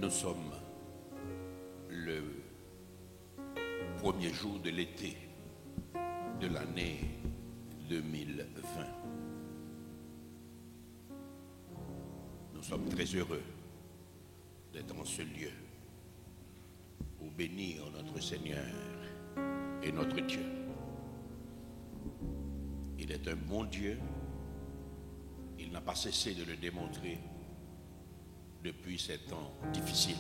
Nous sommes le premier jour de l'été de l'année 2020. Nous sommes très heureux d'être en ce lieu pour bénir notre Seigneur et notre Dieu. Il est un bon Dieu. Il n'a pas cessé de le démontrer depuis ces temps difficiles.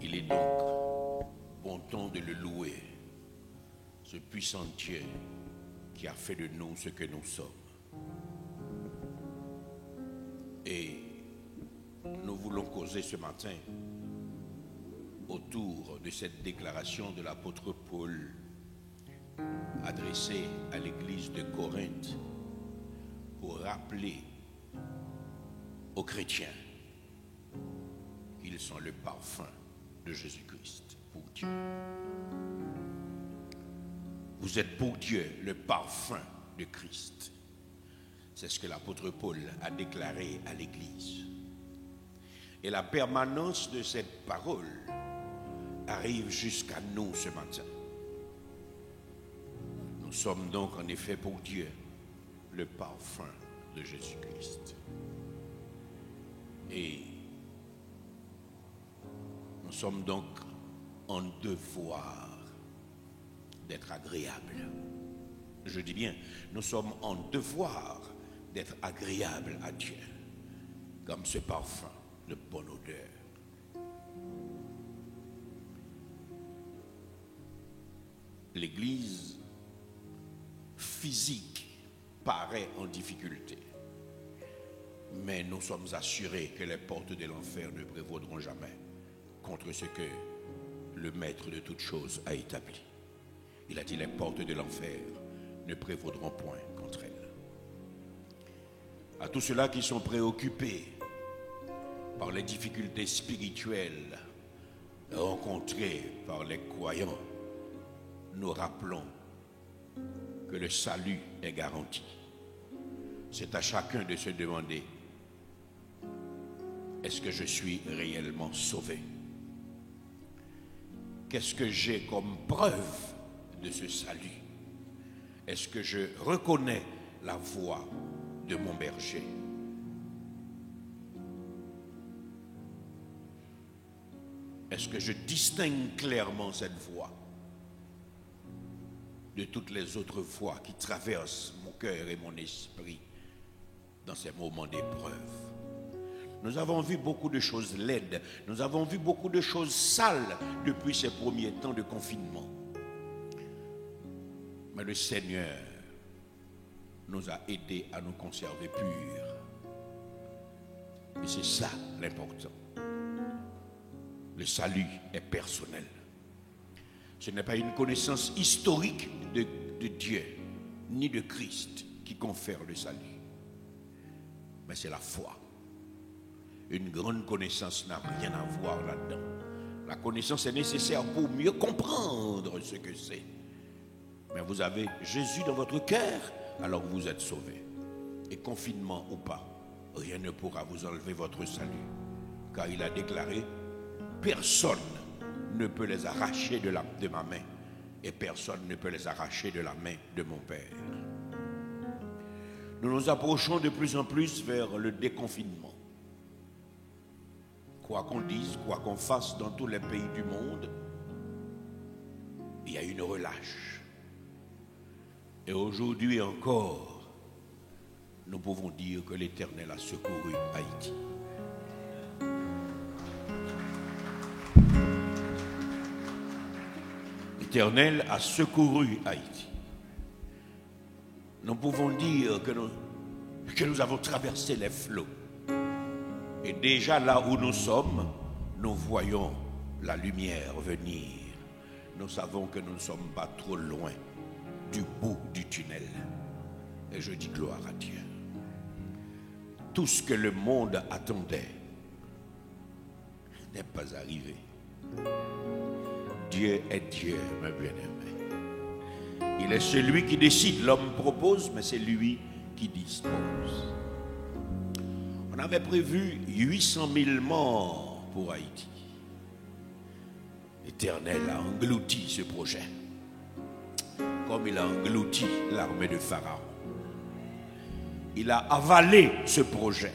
Il est donc bon temps de le louer, ce puissant Dieu qui a fait de nous ce que nous sommes. Et nous voulons causer ce matin autour de cette déclaration de l'apôtre Paul adressée à l'église de Corinthe pour rappeler aux chrétiens qu'ils sont le parfum de Jésus-Christ pour Dieu. Vous êtes pour Dieu le parfum de Christ. C'est ce que l'apôtre Paul a déclaré à l'église. Et la permanence de cette parole arrive jusqu'à nous ce matin. Nous sommes donc en effet pour Dieu le parfum de Jésus-Christ. Et nous sommes donc en devoir d'être agréables. Je dis bien, nous sommes en devoir d'être agréables à Dieu, comme ce parfum de bonne odeur. L'Église physique paraît en difficulté, mais nous sommes assurés que les portes de l'enfer ne prévaudront jamais contre ce que le Maître de toutes choses a établi. Il a dit: les portes de l'enfer ne prévaudront point contre elles. À tous ceux-là qui sont préoccupés par les difficultés spirituelles rencontrées par les croyants, nous rappelons que le salut est garanti. C'est à chacun de se demander: est-ce que je suis réellement sauvé? Qu'est-ce que j'ai comme preuve de ce salut? Est-ce que je reconnais la voix de mon berger? Est-ce que je distingue clairement cette voix de toutes les autres voix qui traversent mon cœur et mon esprit dans ces moments d'épreuve? Nous avons vu beaucoup de choses laides, nous avons vu beaucoup de choses sales depuis ces premiers temps de confinement. Mais le Seigneur nous a aidés à nous conserver purs. Et c'est ça l'important. Le salut est personnel. Ce n'est pas une connaissance historique de Dieu, ni de Christ qui confère le salut. Mais c'est la foi. Une grande connaissance n'a rien à voir là-dedans. La connaissance est nécessaire pour mieux comprendre ce que c'est. Mais vous avez Jésus dans votre cœur, alors vous êtes sauvés. Et confinement ou pas, rien ne pourra vous enlever votre salut. Car il a déclaré: personne ne peut les arracher de ma main, et personne ne peut les arracher de la main de mon Père. Nous nous approchons de plus en plus vers le déconfinement. Quoi qu'on dise, quoi qu'on fasse dans tous les pays du monde, il y a une relâche. Et aujourd'hui encore, nous pouvons dire que l'Éternel a secouru Haïti. L'Éternel a secouru Haïti. Nous pouvons dire que nous avons traversé les flots. Et déjà là où nous sommes, nous voyons la lumière venir. Nous savons que nous ne sommes pas trop loin du bout du tunnel. Et je dis gloire à Dieu. Tout ce que le monde attendait n'est pas arrivé. Dieu est Dieu, mes bien-aimés. Il est celui qui décide. L'homme propose, mais c'est lui qui dispose. On avait prévu 800 000 morts pour Haïti. L'Éternel a englouti ce projet, comme il a englouti l'armée de Pharaon. Il a avalé ce projet.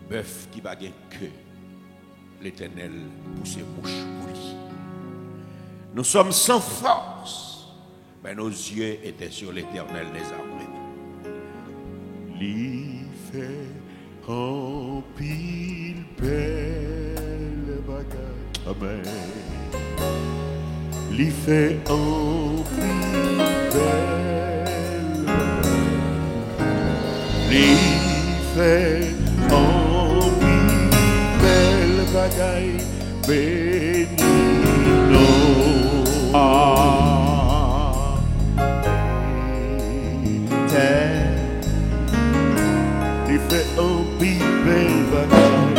Bœuf qui va gagner que l'Éternel pousse mouche pour lui. Nous sommes sans force, mais nos yeux étaient sur l'Éternel des armées. Li fait en pile belle bagaille. Amen. Li fait en pile belle bagaille. Li fait en pile belle bagaille. Béni nous. Il fait un belle bagaille.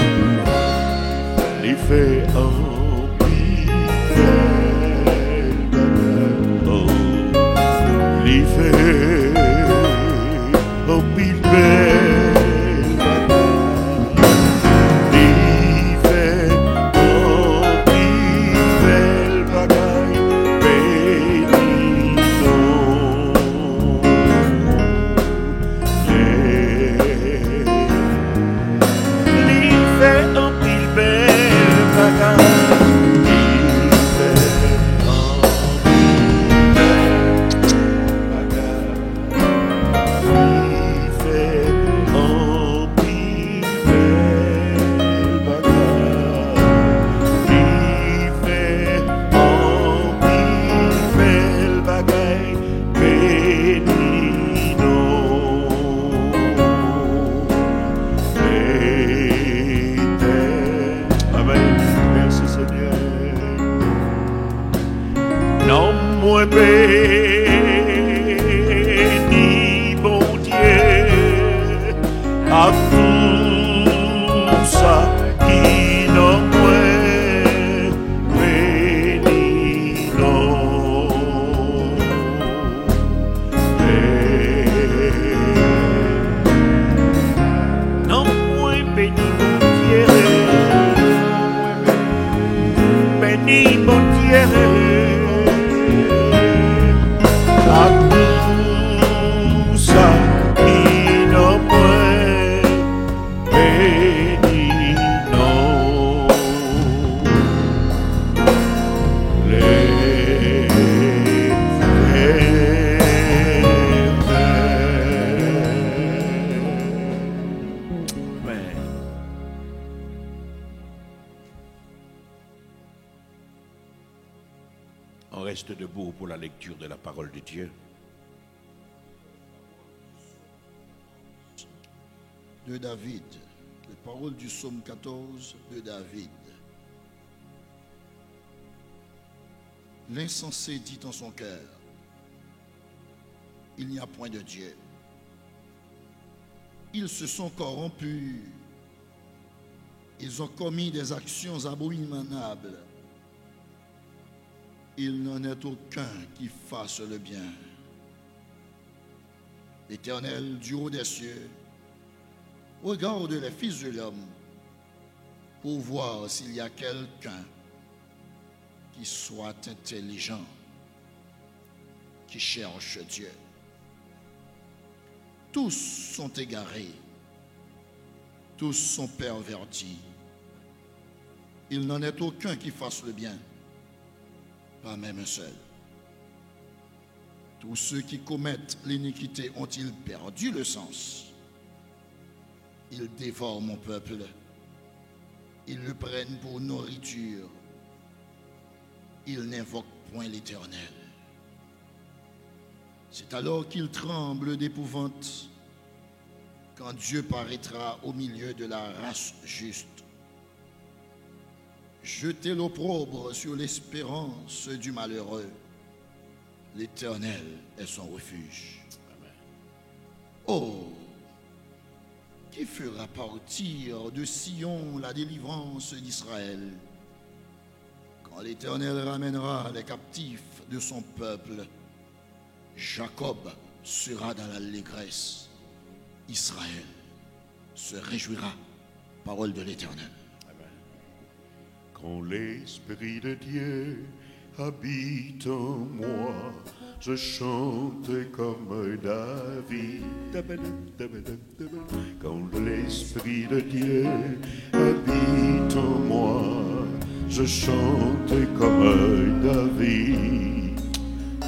Il fait un belle bagaille. Oh, il fait un belle bagaille. Il fait un belle bagaille. Béni béni, bon Dieu, à tout ça qui n'en moins béni, non moins béni, bon Dieu, béni, bon Dieu. On reste debout pour la lecture de la parole de Dieu. De David, les paroles du psaume 14 de David. L'insensé dit en son cœur, il n'y a point de Dieu. Ils se sont corrompus, ils ont commis des actions abominables. Il n'en est aucun qui fasse le bien. L'Éternel du haut des cieux regarde les fils de l'homme pour voir s'il y a quelqu'un qui soit intelligent, qui cherche Dieu. Tous sont égarés, tous sont pervertis. Il n'en est aucun qui fasse le bien, pas même un seul. Tous ceux qui commettent l'iniquité ont-ils perdu le sens? Ils dévorent mon peuple. Ils le prennent pour nourriture. Ils n'invoquent point l'Éternel. C'est alors qu'ils tremblent d'épouvante quand Dieu paraîtra au milieu de la race juste. Jetez l'opprobre sur l'espérance du malheureux. L'Éternel est son refuge. Amen. Oh, qui fera partir de Sion la délivrance d'Israël, quand l'Éternel ramènera les captifs de son peuple? Jacob sera dans l'allégresse Israël se réjouira. Parole de l'Éternel. Quand l'Esprit de Dieu habite en moi, je chante comme David. Quand l'Esprit de Dieu habite en moi, je chante comme David.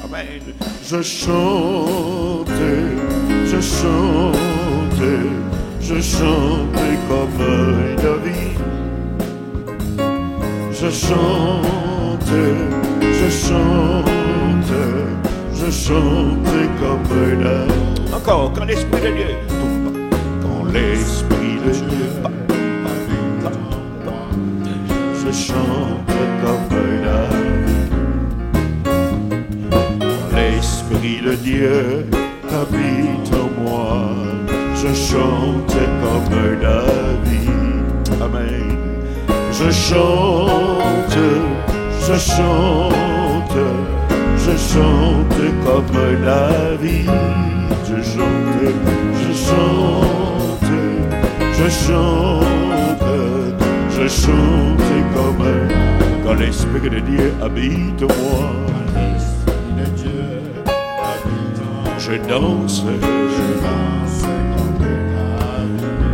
Amen. Je chante comme David. Je chante comme David. Encore, quand l'Esprit de Dieu, quand l'Esprit de Dieu, je chante comme David. Quand l'Esprit de Dieu habite en moi, je chante comme David. Amen. Je chante comme David. Je chante comme quand l'Esprit de Dieu habite en moi. Je danse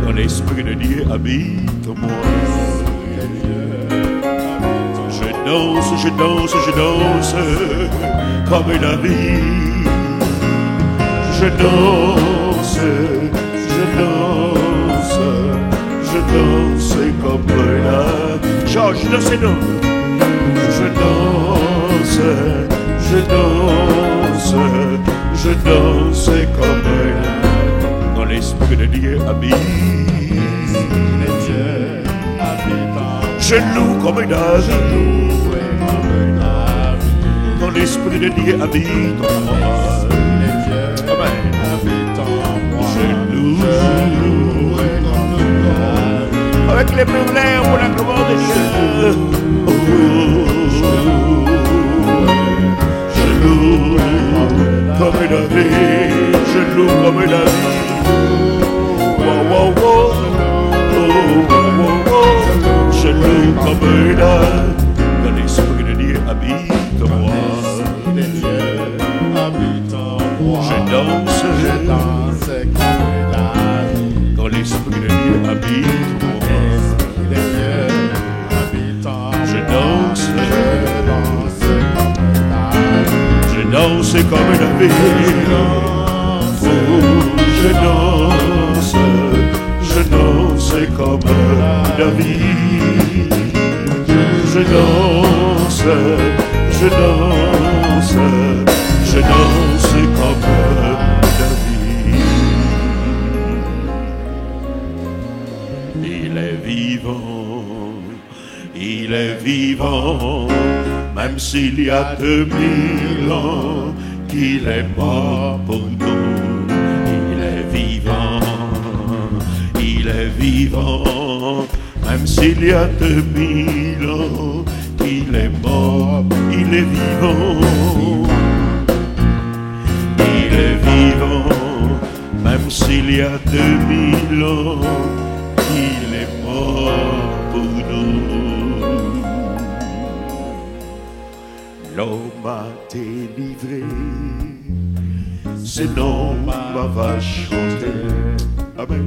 quand l'Esprit de Dieu habite en moi. Je danse comme David. Je danse comme David. Georges, dansez-nous. Je danse comme David. Quand l'Esprit de Dieu habite, je loue comme David. Quand l'Esprit de Dieu habite en moi, je loue avec les mains en l'air pour la gloire de Dieu. Je loue comme David. Je loue comme David. Je loue comme David. Quand l'Esprit de Dieu habite en moi, je danse comme David. Quand l'Esprit de Dieu habite en moi, je danse comme David. Je danse comme David. Je danse comme David. Il est vivant, même s'il y a 2000 ans qu'il est mort pour nous. Il est vivant, même s'il y a 2000 ans qu'il est mort. Il est vivant, même s'il y a 2000 ans qu'il est mort pour nous. L'homme a délivré, ses noms va chanter. Amen.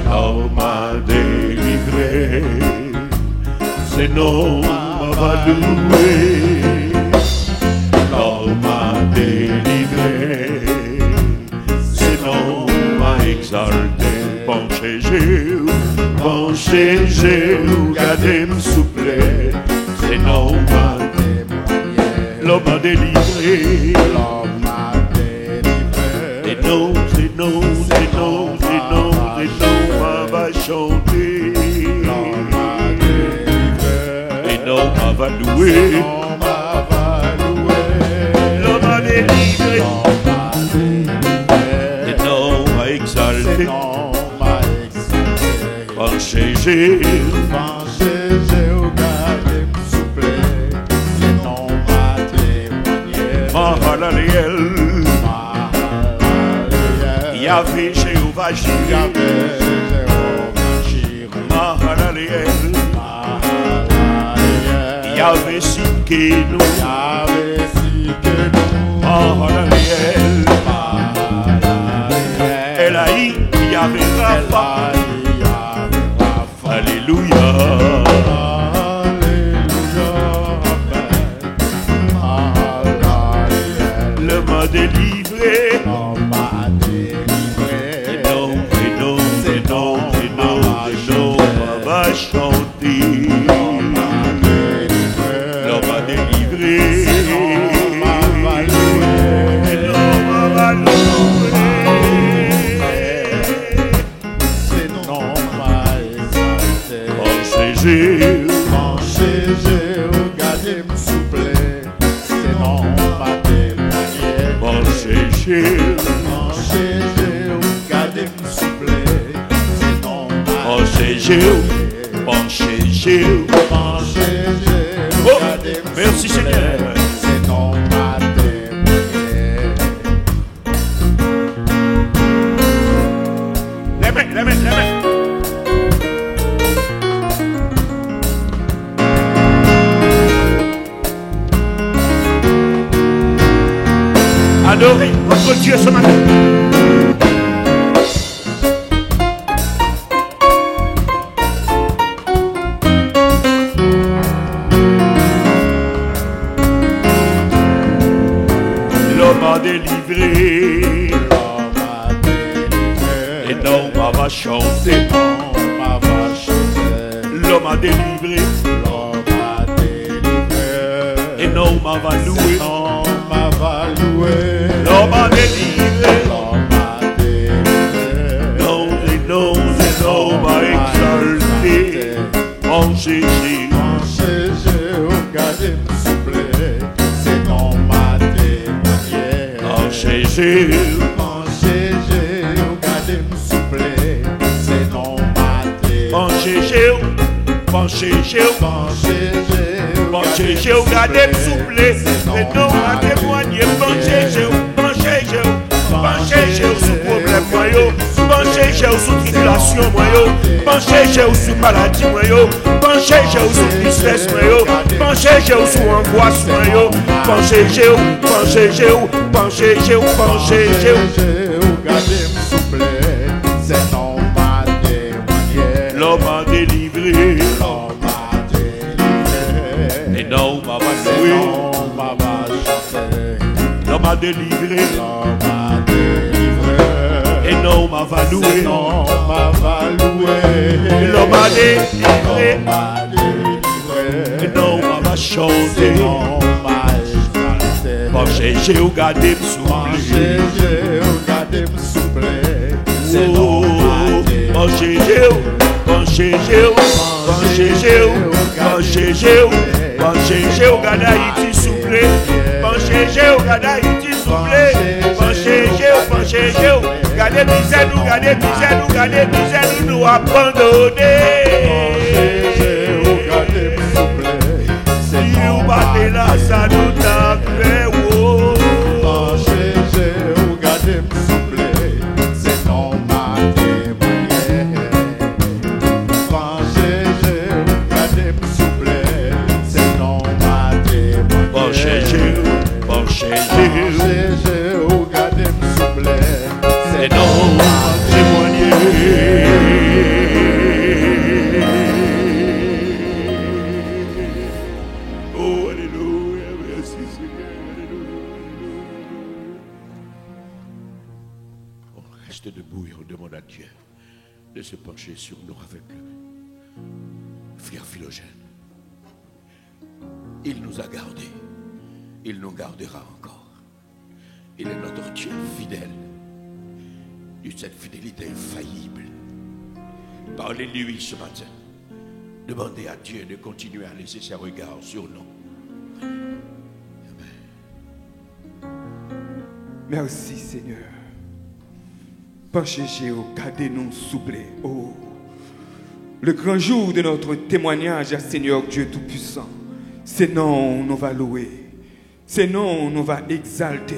L'homme a délivré, ses noms va louer. L'homme a délivré, ses noms va exalter. Penchez Jéhu, gardez-moi souple. Ses noms va témoigner. L'homme a délivré, des noms va chanter. Des noms va louer. L'homme a délivré, des noms va exalter. Penchez Jéhu, gardez-moi souple. Ses noms va témoigner. Mahalaliel, Yahvé Jéhovah. Jéhovah Jireh. Mahalaleel. Yahvé Sikenu. Mahalaleel. Elaï, Yahvé Rapha. Alléluia. Le m'a délivré. Et non, on va chanter. L'homme m'a délivré. Et l'homme va louer. Jésus, regardez-moi s'il vous plaît, c'est non pas témoigner. Mon Jésus, regardez-moi s'il vous plaît, c'est non pas mon Jésus, mon Jésus, oh, merci Seigneur. C'est non pas témoigner. Les mains. Adorez votre Dieu ce matin. L'homme a délivré. Et non, on va chanter. L'homme a délivré. Et non, on va louer. L'homme a délivré. Non, on va exalter. Mon Jésus, regardez-moi s'il vous plaît, c'est non ma témoigner. mon Jésus, regardez-moi s'il vous plaît, c'est non ma témoigner. mon Jésus, mon Jésus, regardez-moi s'il vous plaît, c'est non ma témoigner. Mon Jésus, sous problème moyo, penché j'ai sous tribulation moyo, penché j'ai sous maladie moyo, penché j'ai sous tristesse moyo, penché j'ai sous angoisse moyo, penché j'ai, regardez-moi s'il vous plaît, c'est non ma témoigner. l'homme a délivré, et non m'a loué, l'homme a délivré, et non m'a loué, l'homme a délivré, et non m'a chanté, bon j'ai regardé me souffler, bon Jésus, regardez Haïti souffler, bon Jésus, regardez Haïti souffler, bon Jésus, regardez misère nous abandonner. Si vous battez là, ça nous t'a fait. C'est non témoigner. Oh, alléluia, merci Seigneur, alléluia. On reste debout et on demande à Dieu de se pencher sur nous avec le frère Philogène. Il nous a gardés, il nous gardera encore. Il est notre Dieu fidèle. De cette fidélité infaillible. Parlez-lui ce matin. Demandez à Dieu de continuer à laisser ses regards sur nous. Amen. Merci Seigneur. Penchez Jéhovah, gardez-nous s'il vous plaît. Oh, le grand jour de notre témoignage à Seigneur Dieu Tout-Puissant. C'est non nous va louer. C'est non nous va exalter.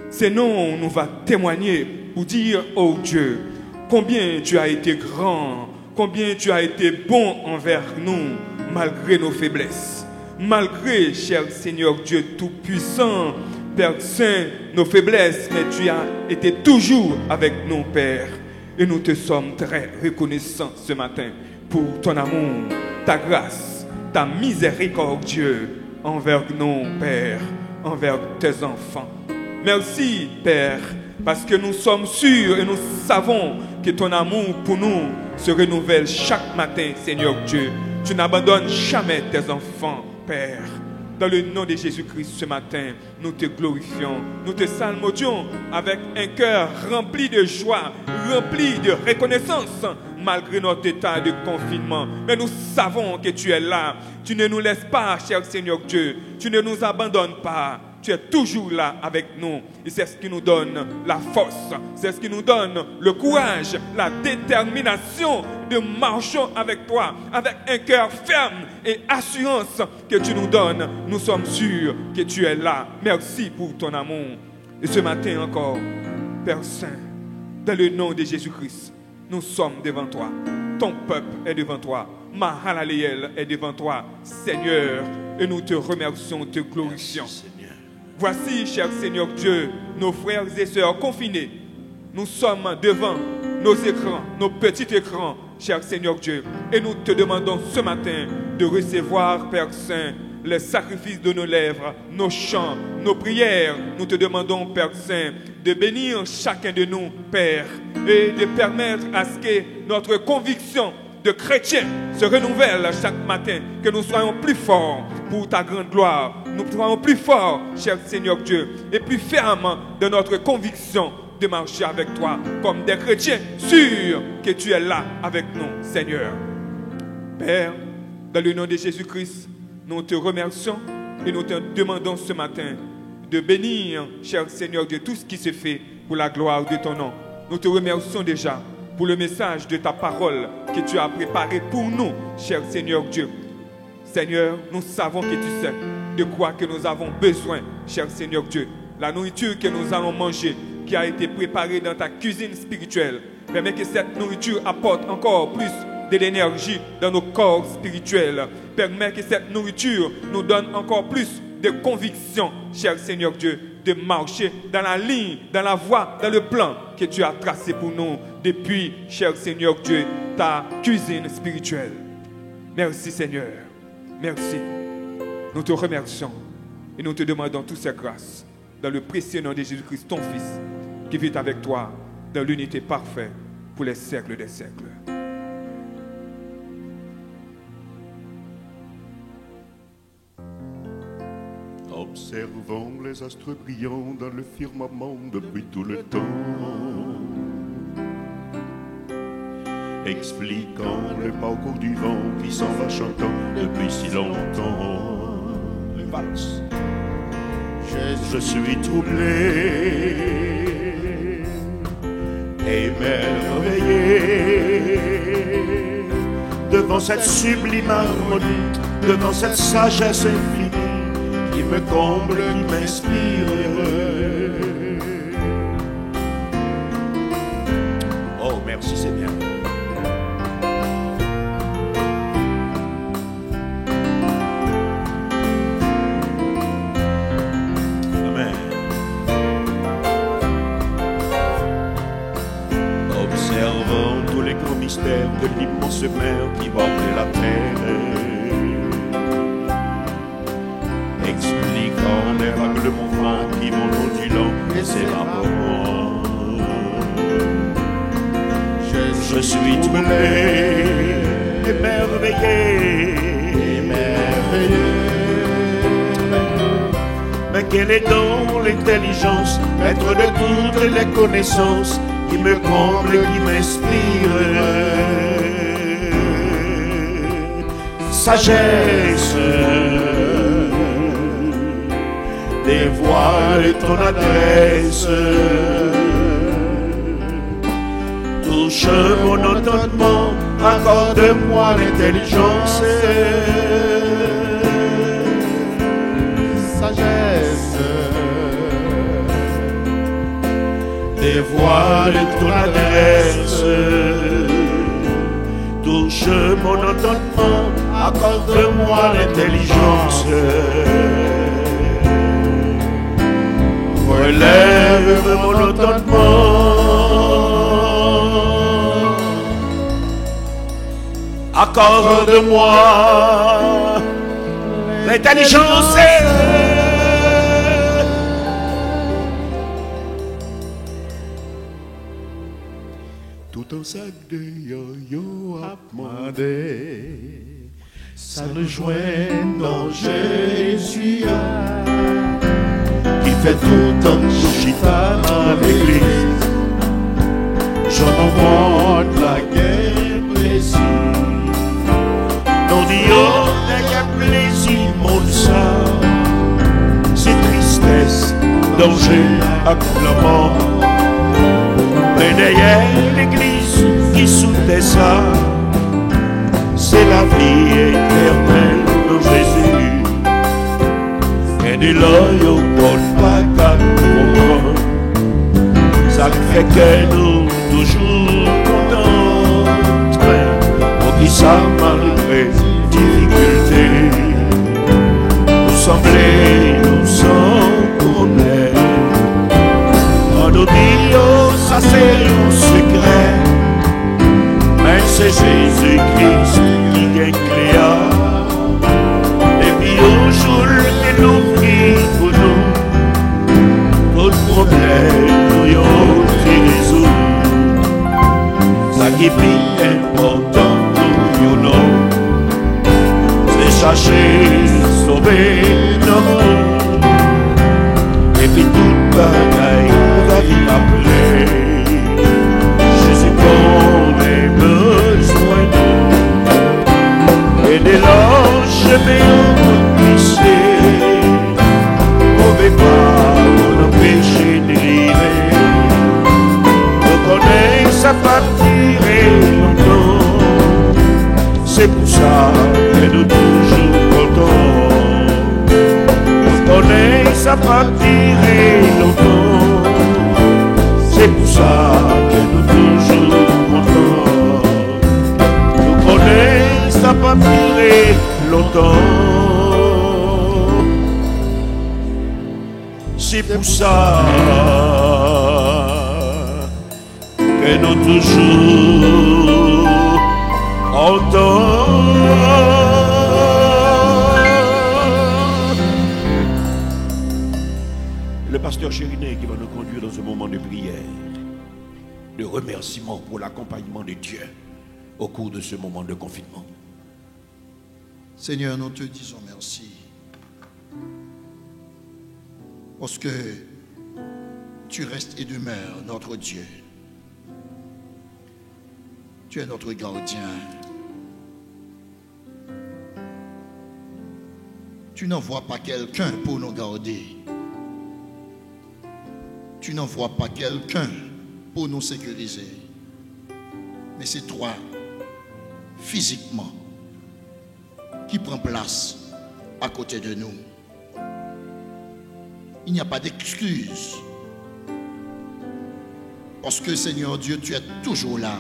C'est non nous va témoigner pour dire, oh Dieu, combien tu as été grand, combien tu as été bon envers nous, malgré nos faiblesses. Malgré, cher Seigneur Dieu Tout-Puissant, Père Saint, nos faiblesses, mais tu as été toujours avec nous, Père. Et nous te sommes très reconnaissants ce matin pour ton amour, ta grâce, ta miséricorde, Dieu, envers nous, Père, envers tes enfants. Merci, Père, parce que nous sommes sûrs et nous savons que ton amour pour nous se renouvelle chaque matin, Seigneur Dieu. Tu n'abandonnes jamais tes enfants, Père. Dans le nom de Jésus-Christ ce matin, nous te glorifions, nous te salmodions avec un cœur rempli de joie, rempli de reconnaissance, malgré notre état de confinement. Mais nous savons que tu es là. Tu ne nous laisses pas, cher Seigneur Dieu. Tu ne nous abandonnes pas. Tu es toujours là avec nous. Et c'est ce qui nous donne la force. C'est ce qui nous donne le courage, la détermination de marcher avec toi, avec un cœur ferme et assurance que tu nous donnes. Nous sommes sûrs que tu es là. Merci pour ton amour. Et ce matin encore, Père Saint, dans le nom de Jésus-Christ, nous sommes devant toi. Ton peuple est devant toi. Mahalaleel est devant toi, Seigneur. Et nous te remercions, te glorifions. Merci, Seigneur. Voici, cher Seigneur Dieu, nos frères et sœurs confinés. Nous sommes devant nos écrans, nos petits écrans, cher Seigneur Dieu. Et nous te demandons ce matin de recevoir, Père Saint, les sacrifices de nos lèvres, nos chants, nos prières. Nous te demandons, Père Saint, de bénir chacun de nous, Père, et de permettre à ce que notre conviction de chrétiens se renouvelle chaque matin, que nous soyons plus forts pour ta grande gloire. Nous soyons plus forts, cher Seigneur Dieu, et plus fermes de notre conviction de marcher avec toi comme des chrétiens sûrs que tu es là avec nous, Seigneur. Père, dans le nom de Jésus-Christ, nous te remercions et nous te demandons ce matin de bénir, cher Seigneur Dieu, tout ce qui se fait pour la gloire de ton nom. Nous te remercions déjà pour le message de ta parole que tu as préparé pour nous, cher Seigneur Dieu. Seigneur, nous savons que tu sais de quoi que nous avons besoin, cher Seigneur Dieu. La nourriture que nous allons manger, qui a été préparée dans ta cuisine spirituelle, permet que cette nourriture apporte encore plus de l'énergie dans nos corps spirituels. Permet que cette nourriture nous donne encore plus de conviction, cher Seigneur Dieu, de marcher dans la ligne, dans la voie, dans le plan que tu as tracé pour nous depuis, cher Seigneur Dieu, ta cuisine spirituelle. Merci Seigneur, merci. Nous te remercions et nous te demandons toutes ces grâces dans le précieux nom de Jésus-Christ, ton Fils, qui vit avec toi dans l'unité parfaite pour les siècles des siècles. Observons les astres brillants dans le firmament depuis tout le temps, expliquant le parcours du vent qui s'en va chantant depuis si longtemps. Le valse. Je suis troublé et merveillé devant cette sublime harmonie, devant cette sagesse infinie qui me comble, qui m'inspire. Oh, merci Seigneur. Amen. Observons tous les grands mystères de l'immense mer qui borde la terre, expliquant les vagues de mouvement qui vont ondulant et s'évaporant. Je suis troublé, émerveillé, mais quelle est donc l'intelligence, maître de toutes les connaissances, qui me comble et qui m'inspire? Sagesse, dévoile ton adresse, touche mon entendement, accorde-moi l'intelligence. Sagesse, les voix de ton adresse. Touche mon entendement, accorde-moi l'intelligence. Relève mon entendement, accorde-moi l'intelligence. Tout en sac de yo-yo a demandé, ça le joint dans Jésus qui fait tout en chita dans l'église. J'en envoie de la guerre plaisir. Non Dieu, la guerre plaisir, mon sang. C'est tristesse, danger, acclamant. Mais derrière l'église qui soutient ça, c'est la vie éternelle de Jésus. Et de l'œil au bon pas qu'à comprendre, ça fait que nous toujours contents. Pour qui ça malgré difficulté, nous sembler nous sans connaître. En nous dit, ça c'est un secret, mais c'est Jésus-Christ qui est clair. Et puis aujourd'hui, il nous prie pour nous, tout problème, nous y résout. Ça qui est important pour nous, c'est chercher, sauver nos mondes. Et puis toute bagaille, la vie appelée. Jésus qu'on ait besoin d'eux. Et dès lors, je vais en glisser. Mauvais pas, on empêcher de rire. On connaît sa partie longtemps. C'est pour ça que nous toujours contents. On connaît sa partie longtemps. C'est pour ça que nous toujours contents. Nous connaissons, ça pas duré longtemps. C'est pour ça que nous toujours contents. Le pasteur Chérinet qui va nous conduire dans un moment de prière, de remerciement pour l'accompagnement de Dieu au cours de ce moment de confinement. Seigneur, nous te disons merci. Parce que tu restes et demeures notre Dieu. Tu es notre gardien. Tu n'envoies pas quelqu'un pour nous garder. Tu n'envoies pas quelqu'un pour nous sécuriser. Mais c'est toi, physiquement, qui prend place à côté de nous. Il n'y a pas d'excuse. Parce que Seigneur Dieu, tu es toujours là.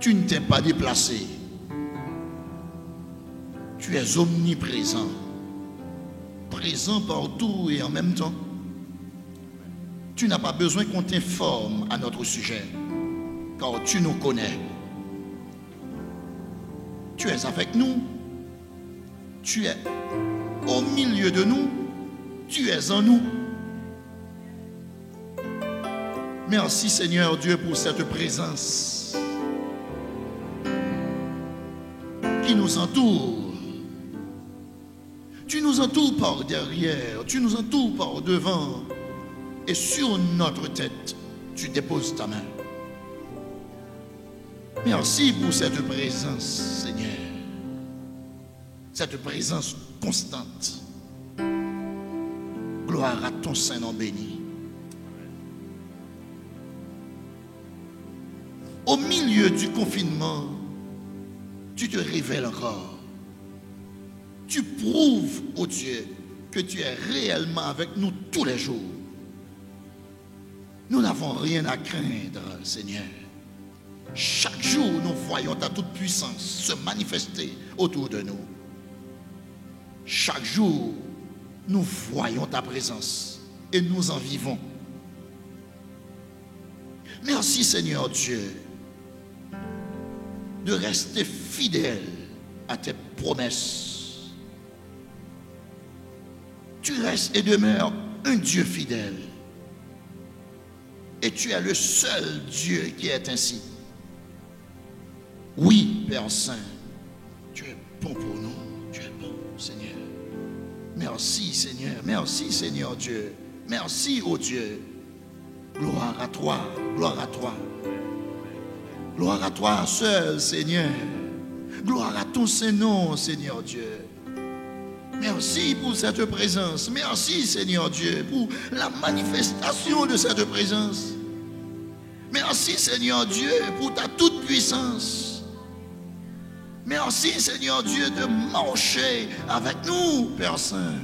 Tu ne t'es pas déplacé. Tu es omniprésent. Présent partout et en même temps. Tu n'as pas besoin qu'on t'informe à notre sujet, car tu nous connais. Tu es avec nous. Tu es au milieu de nous. Tu es en nous. Merci Seigneur Dieu pour cette présence qui nous entoure. Tu nous entoures par derrière, tu nous entoures par devant, et sur notre tête, tu déposes ta main. Merci pour cette présence, Seigneur. Cette présence constante. Gloire à ton Saint-Nom béni. Au milieu du confinement, tu te révèles encore. Tu prouves, oh Dieu, que tu es réellement avec nous tous les jours. Nous n'avons rien à craindre, Seigneur. Chaque jour, nous voyons ta toute-puissance se manifester autour de nous. Chaque jour, nous voyons ta présence et nous en vivons. Merci, Seigneur Dieu, de rester fidèle à tes promesses. Tu restes et demeures un Dieu fidèle. Et tu es le seul Dieu qui est ainsi. Oui, Père Saint, tu es bon pour nous. Tu es bon, Seigneur. Merci, Seigneur. Merci, Seigneur Dieu. Merci, ô Dieu. Gloire à toi. Gloire à toi. Gloire à toi seul, Seigneur. Gloire à ton Saint-Nom, Seigneur Dieu. Merci pour cette présence. Merci, Seigneur Dieu, pour la manifestation de cette présence. Merci, Seigneur Dieu, pour ta toute-puissance. Merci, Seigneur Dieu, de marcher avec nous, Père Saint.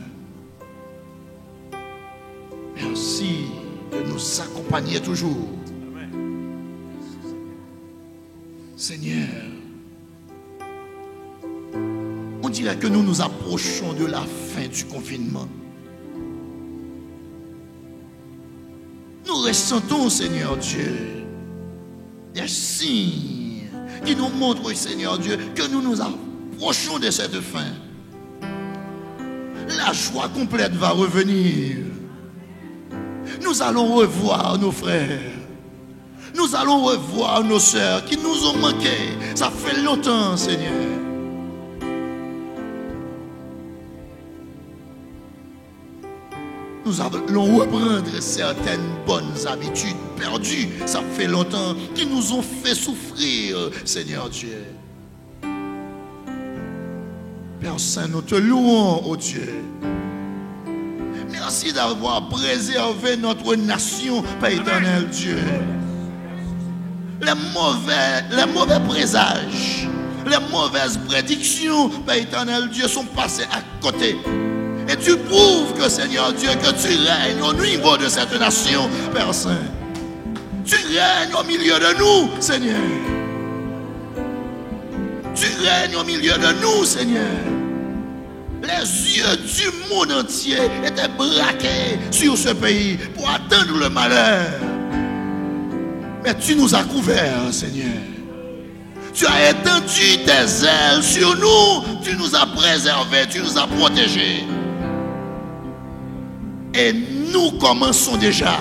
Merci de nous accompagner toujours. Seigneur, on dirait que nous nous approchons de la fin du confinement. Nous ressentons, Seigneur Dieu, des signes qui nous montrent, Seigneur Dieu, que nous nous approchons de cette fin. La joie complète va revenir. Nous allons revoir nos frères. Nous allons revoir nos sœurs qui nous ont manqué. Ça fait longtemps, Seigneur. Nous allons reprendre certaines bonnes habitudes perdues. Ça fait longtemps qui nous ont fait souffrir, Seigneur Dieu. Père Saint, nous te louons, oh Dieu. Merci d'avoir préservé notre nation, Père éternel Dieu. Les mauvais présages, les mauvaises prédictions, Père éternel Dieu, sont passées à côté. Et tu prouves que, Seigneur Dieu, que tu règnes au niveau de cette nation, Père Saint. Tu règnes au milieu de nous, Seigneur. Tu règnes au milieu de nous, Seigneur. Les yeux du monde entier étaient braqués sur ce pays pour attendre le malheur. Mais tu nous as couverts, Seigneur. Tu as étendu tes ailes sur nous. Tu nous as préservés, tu nous as protégés. Et nous commençons déjà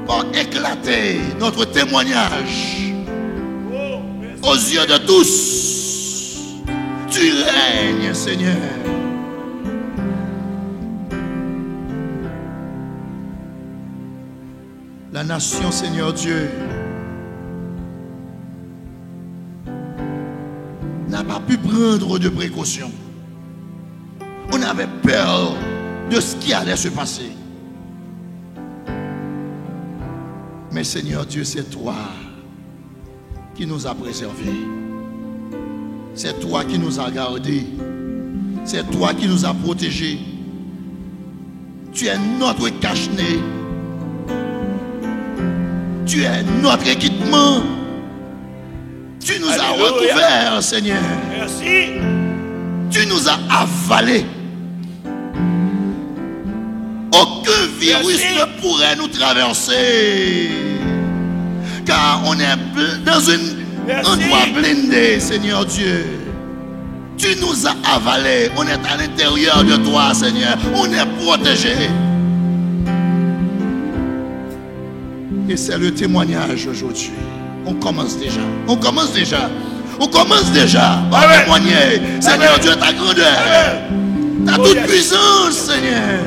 par éclater notre témoignage aux yeux de tous. Tu règnes, Seigneur. La nation, Seigneur Dieu, n'a pas pu prendre de précautions. On avait peur de ce qui allait se passer. Mais Seigneur Dieu, c'est toi qui nous as préservés. C'est toi qui nous as gardés. C'est toi qui nous as protégés. Tu es notre cache-nez. Tu es notre équipement. Tu nous as recouverts, Seigneur. Merci. Tu nous as avalés. Aucun virus ne pourrait nous traverser. Car on est dans un endroit blindé, Seigneur Dieu. Tu nous as avalés. On est à l'intérieur de toi, Seigneur. On est protégés. Et c'est le témoignage aujourd'hui. On commence déjà. On commence déjà. On commence déjà à témoigner. Seigneur Dieu, ta grandeur, ta toute puissance, Seigneur.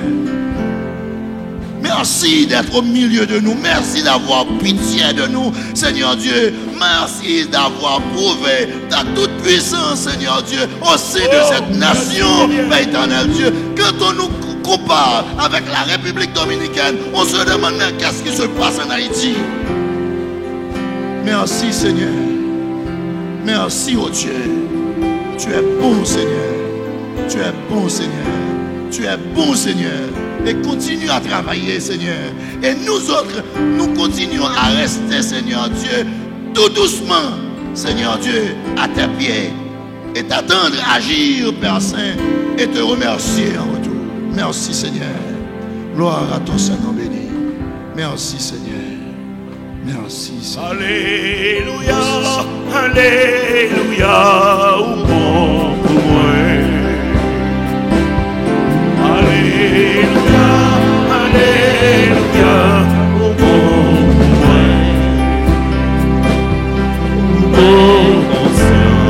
Merci d'être au milieu de nous. Merci d'avoir pitié de nous, Seigneur Dieu. Merci d'avoir prouvé ta toute puissance, Seigneur Dieu, au sein de cette nation, Père éternel Dieu. Quand on nous compare avec la République dominicaine, on se demande qu'est-ce qui se passe en Haïti. Merci, Seigneur. Merci, oh Dieu. Tu es bon, Seigneur. Tu es bon, Seigneur. Tu es bon, Seigneur. Et continue à travailler, Seigneur. Et nous autres, nous continuons à rester, Seigneur Dieu, tout doucement, Seigneur Dieu, à tes pieds. Et t'attendre à agir, Père Saint, et te remercier en retour. Merci, Seigneur. Gloire à ton Saint-Nom béni. Merci, Seigneur. Merci, Seigneur. Alléluia, Alléluia, au bon pour moi. Alléluia, Alléluia, au bon pour moi. Au bon conscient,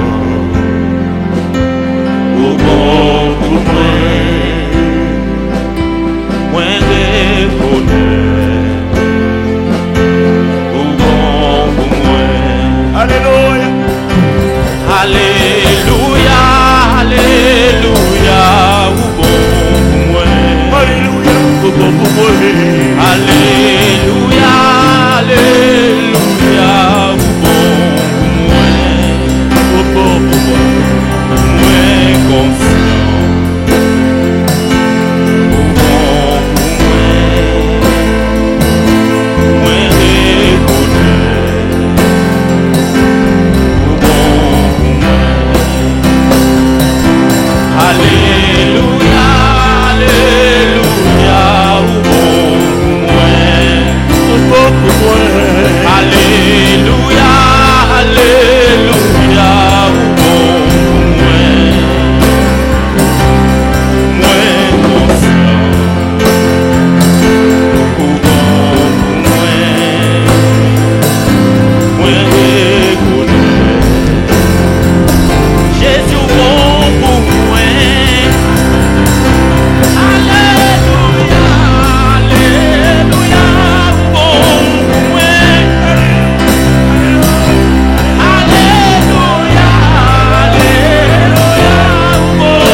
au bon pour moi. Moi reconnaître, au bon pour moi. Alléluia, Alléluia, Alléluia, au bon pour moi. Alléluia, au bon pour moi. Alléluia, Alléluia, au bon pour moi. Au bon pour moi. Moi conscient, au bon pour moi. Moi reconnaître, au bon pour moi. Alléluia, Alléluia, au bon pour moi. Au bon pour moi. Alléluia, Alléluia, au bon pour moi. Moi conscient, au bon pour moi. Moi reconnaître, Jésus au bon pour moi. Alléluia, Alléluia, au bon pour moi. Alléluia, Alléluia, au bon pour moi.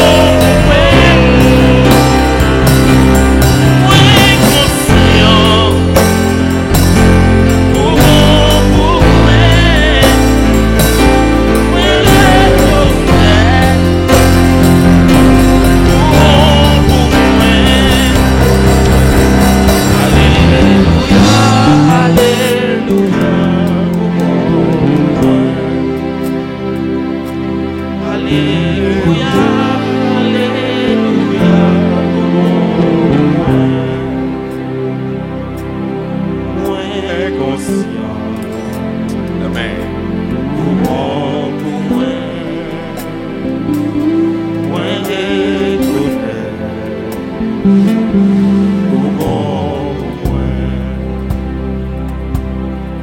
Moi conscient, au bon pour moi. Moi reconnaître, au bon pour moi. Alléluia, Alléluia, au bon pour moi. Alléluia, Alléluia, au bon pour moi. Moi conscient, Amen, au bon pour moi. Moi reconnaître, au bon pour moi.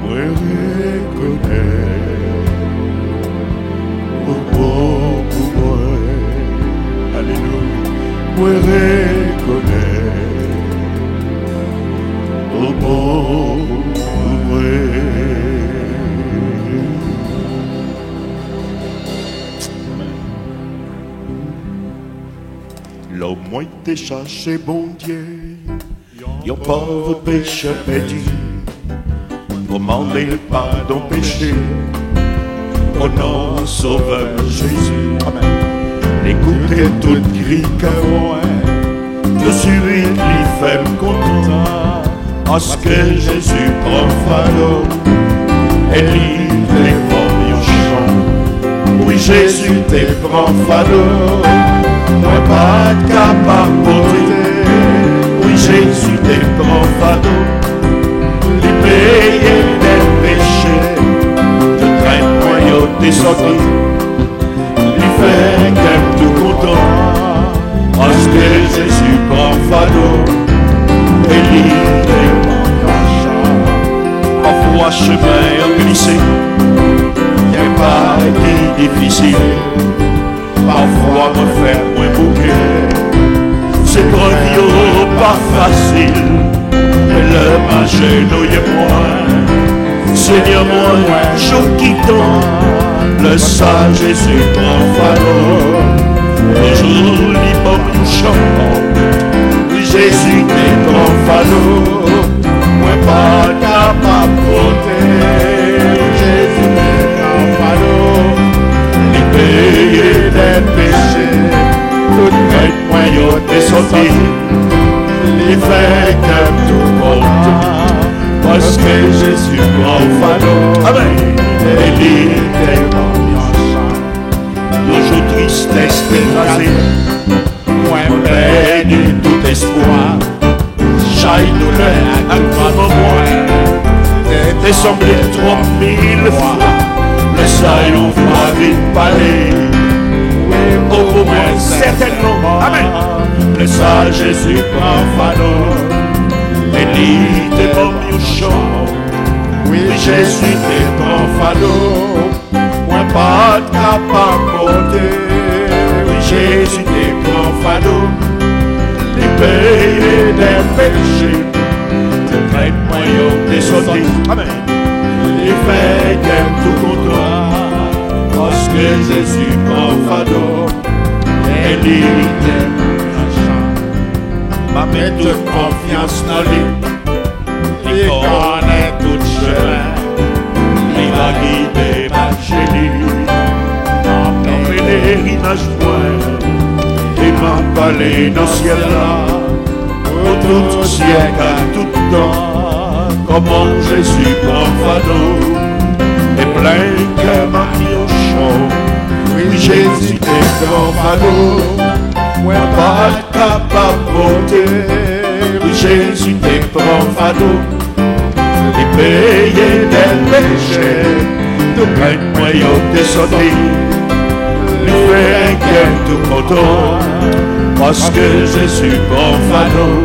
Moi reconnaître, au bon pour moi. Alléluia. Moi reconnaître, au bon pour moi. L'homme moi été cherché, bon Dieu, yon pauvre péché perdu, pour demander le pardon péché, au nom sauveur Jésus. Amen. Écoutez tout cri que moi, de suite lui fait content, parce que Jésus prend fardeau, et livre les pommes au champ. Oui, Jésus te prend fardeau, moi pas capable de porter. Oui, Jésus te prend fardeau, les payer des péchés, de traîne moyen des sorties, lui fait qu'elle tout content, parce que Jésus prend fardeau, et livre les pommes au champ. Parfois chemin a glissé, y'a pas été difficile. Parfois me faire moins bouquet, c'est preuve pas facile, mais le marché nous y est moins. Seigneur moi, je quitte le Saint Jésus prend fardeau, toujours libre du chant. Oui, Jésus te prend fardeau, moi pas capable de porter. Jésus te prend fardeau, les payer des péchés, tout le moyen de sortir. semblé 3000 fois, le sail on va vite parler. Au moins certainement, amen. Le saint Jésus prend fardeau, et lit des bons chants. Oui, Jésus te prend fardeau, moi pas capable de monter. Oui, Jésus te prend fardeau, les payer des péchés, te prête moyen des sorties. Amen. Les fait qu'elle tout content, parce que Jésus prend fardeau, et lit des ma mère toute confiance dans lui. Il connaît tout chemin. Il va guider ma chérie. Dans pèlerinage point. Il m'a parlé dans le ciel là. Pour tout siècle, à tout temps. Comment Jésus prend fardeau. Et plein que ma vie au champ. Oui, Jésus est grand fardeau. Moi pas capable de monter. Oui, Jésus te prend fardeau, il paye des péchés, de plein moyen de sortir, il fait qu'elle tout content, parce que Jésus prend fardeau,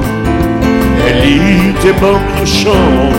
et il te bon chant.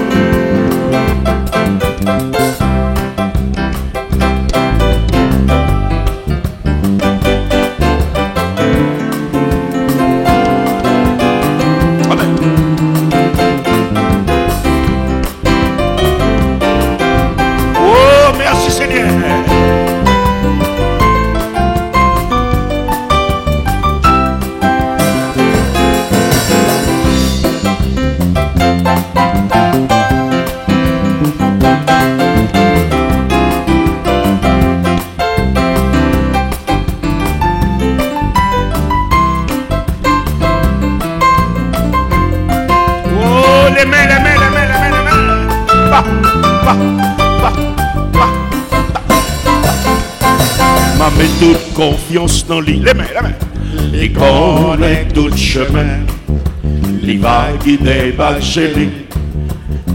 Mets toute confiance dans lui, les mains, il connaît tout chemin, il va guider par chez lui,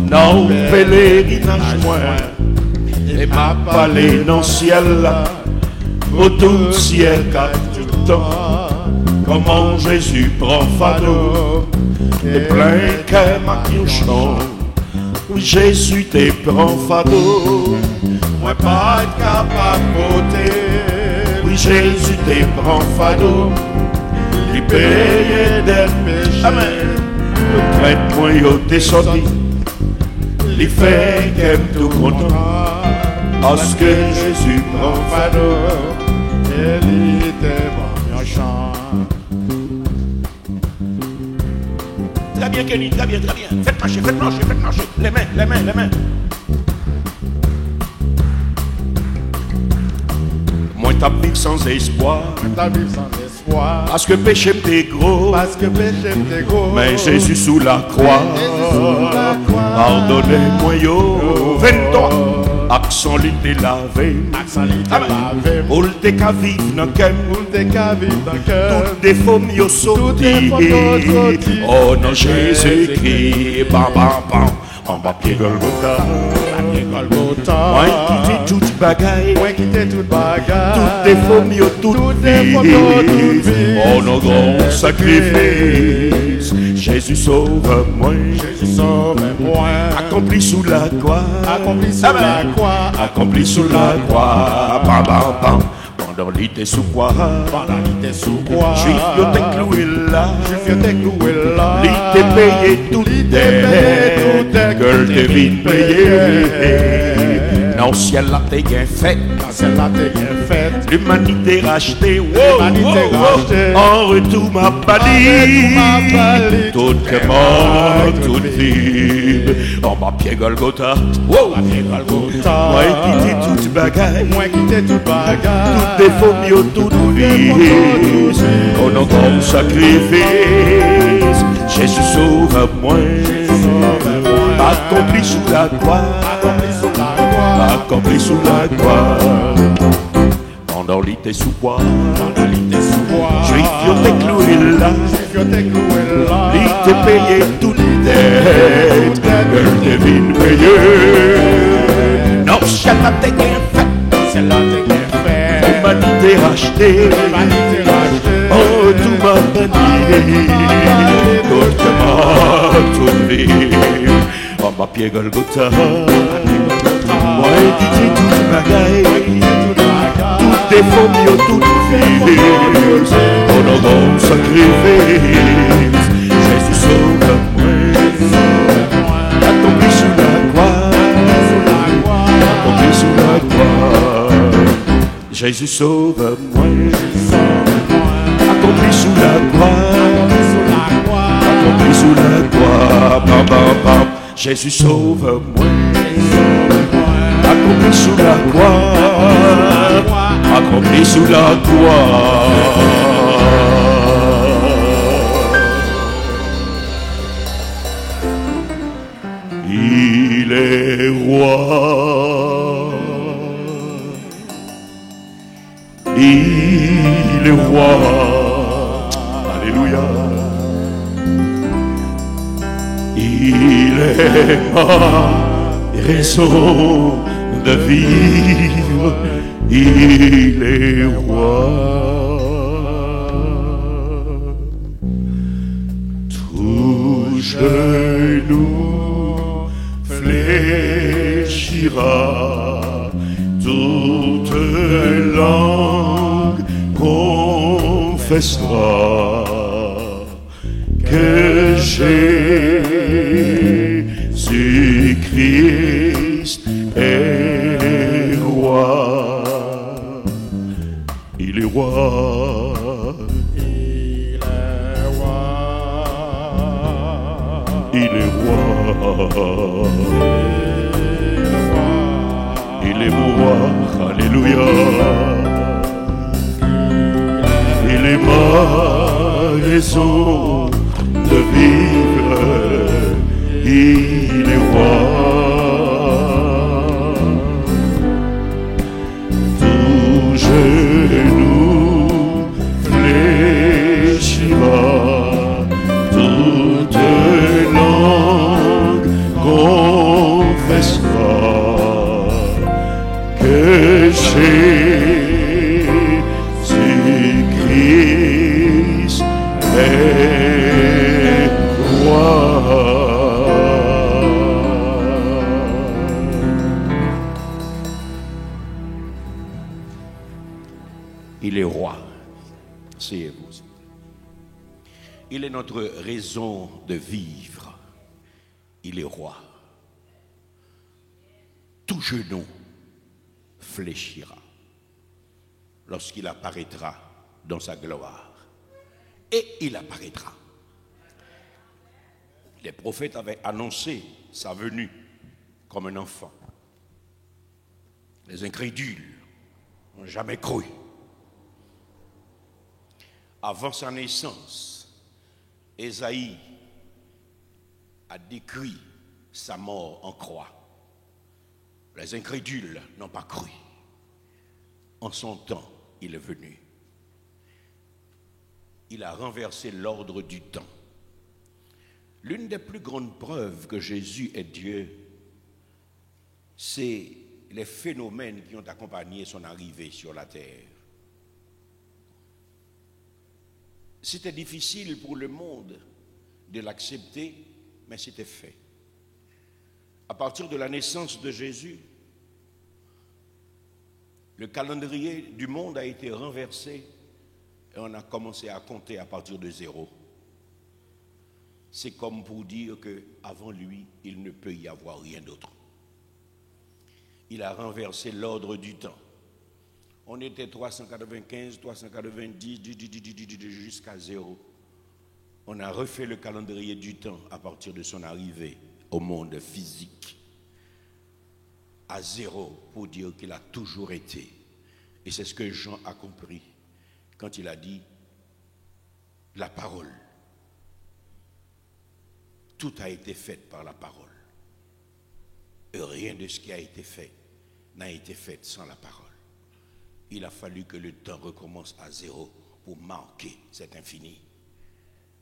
non pèlerinage moins, et m'a parlé dans le ciel là, au tout siècle à tout temps, comment Jésus prend fardeau, et plein qu'elle m'a chant, oui Jésus te prend fardeau, moi pas capable de voter. Jésus te prend fardeau, il paye des péchés. Amen. Le traite-moi t'es sorti, il fait qu'elle tout content, parce que Jésus prend fardeau, et il te bon chant. Très bien Kenny, très bien, très bien. Faites marcher, faites marcher, faites marcher. Les mains, les mains, les mains. Moi t'as vivre sans espoir. Parce que péché m'était gros. Mais Jésus sous la croix. Pardonnez-moi yo. 23. Accent lui t'es lavé. Ou t'es qu'à vivre dans le cœur. Tout défaut m'y sauté. Oh non Jésus-Christ. Bam bam bam. En bas pied Golgotha. Moi qui t'ai toute bagaille, tout défaut mieux, tout vie. Oh non grand sacrifice, Jésus sauve-moi, accompli sous la croix, accompli sous la croix, bam bam bam. Pendant l'ité sous quoi, juif yo t'es cloué là, l'ité payé toute dette, que t'es vite payé. Dans le ciel là t'es bien fait, l'humanité rachetée, en retour m'a banni, toute que mort, toute vive, en bas pied Golgotha, moi qui t'ai toute bagaille, tout défaut mieux, toute vie, oh non grand sacrifice, Jésus sauve-moi, accompli sous la croix, accompli sous la croix. Pendant l'été sous bois, juif yo te cloué là, il te payé toute dette, elle te vin payer. Non, celle-là t'es bien fait, humanité rachetée, oh tout m'a banni, d'autres m'a tout vie, oh ma pied Golgotha, moi dit toute bagaille. Défends mieux toute vie, on a grand sacrifice. Jésus sauve-moi, accompli sous la croix, accompli sous la croix. Jésus sauve-moi, accompli sous la croix, accompli sous la croix. Bam, bam, bam. Jésus sauve-moi, accompli sous la croix. Accompli sous la croix. Il est roi. Il est roi. Alléluia. Il est ma raison de vivre. Il est roi. Tout genou fléchira, toute langue confessera que Jésus-Christ est roi. Il est roi. Il est roi. Il est roi. Alléluia. Il est ma raison de vivre. Il est roi. Tout genou fléchira, toute langue confessera que Jésus-Christ est roi. Il est roi. Asseyez-vous. Il est notre raison de vivre. Il est roi. Tout genou fléchira lorsqu'il apparaîtra dans sa gloire. Et il apparaîtra. Les prophètes avaient annoncé sa venue comme un enfant. Les incrédules n'ont jamais cru. Avant sa naissance, Ésaïe a décrit sa mort en croix. Les incrédules n'ont pas cru. En son temps, il est venu. Il a renversé l'ordre du temps. L'une des plus grandes preuves que Jésus est Dieu, c'est les phénomènes qui ont accompagné son arrivée sur la terre. C'était difficile pour le monde de l'accepter, mais c'était fait. À partir de la naissance de Jésus, le calendrier du monde a été renversé et on a commencé à compter à partir de zéro. C'est comme pour dire qu'avant lui, il ne peut y avoir rien d'autre. Il a renversé l'ordre du temps. On était 395, 390, jusqu'à zéro. On a refait le calendrier du temps à partir de son arrivée au monde physique. À zéro, pour dire qu'il a toujours été. Et c'est ce que Jean a compris quand il a dit la parole. Tout a été fait par la parole. Et rien de ce qui a été fait n'a été fait sans la parole. il a fallu que le temps recommence à zéro pour marquer cet infini.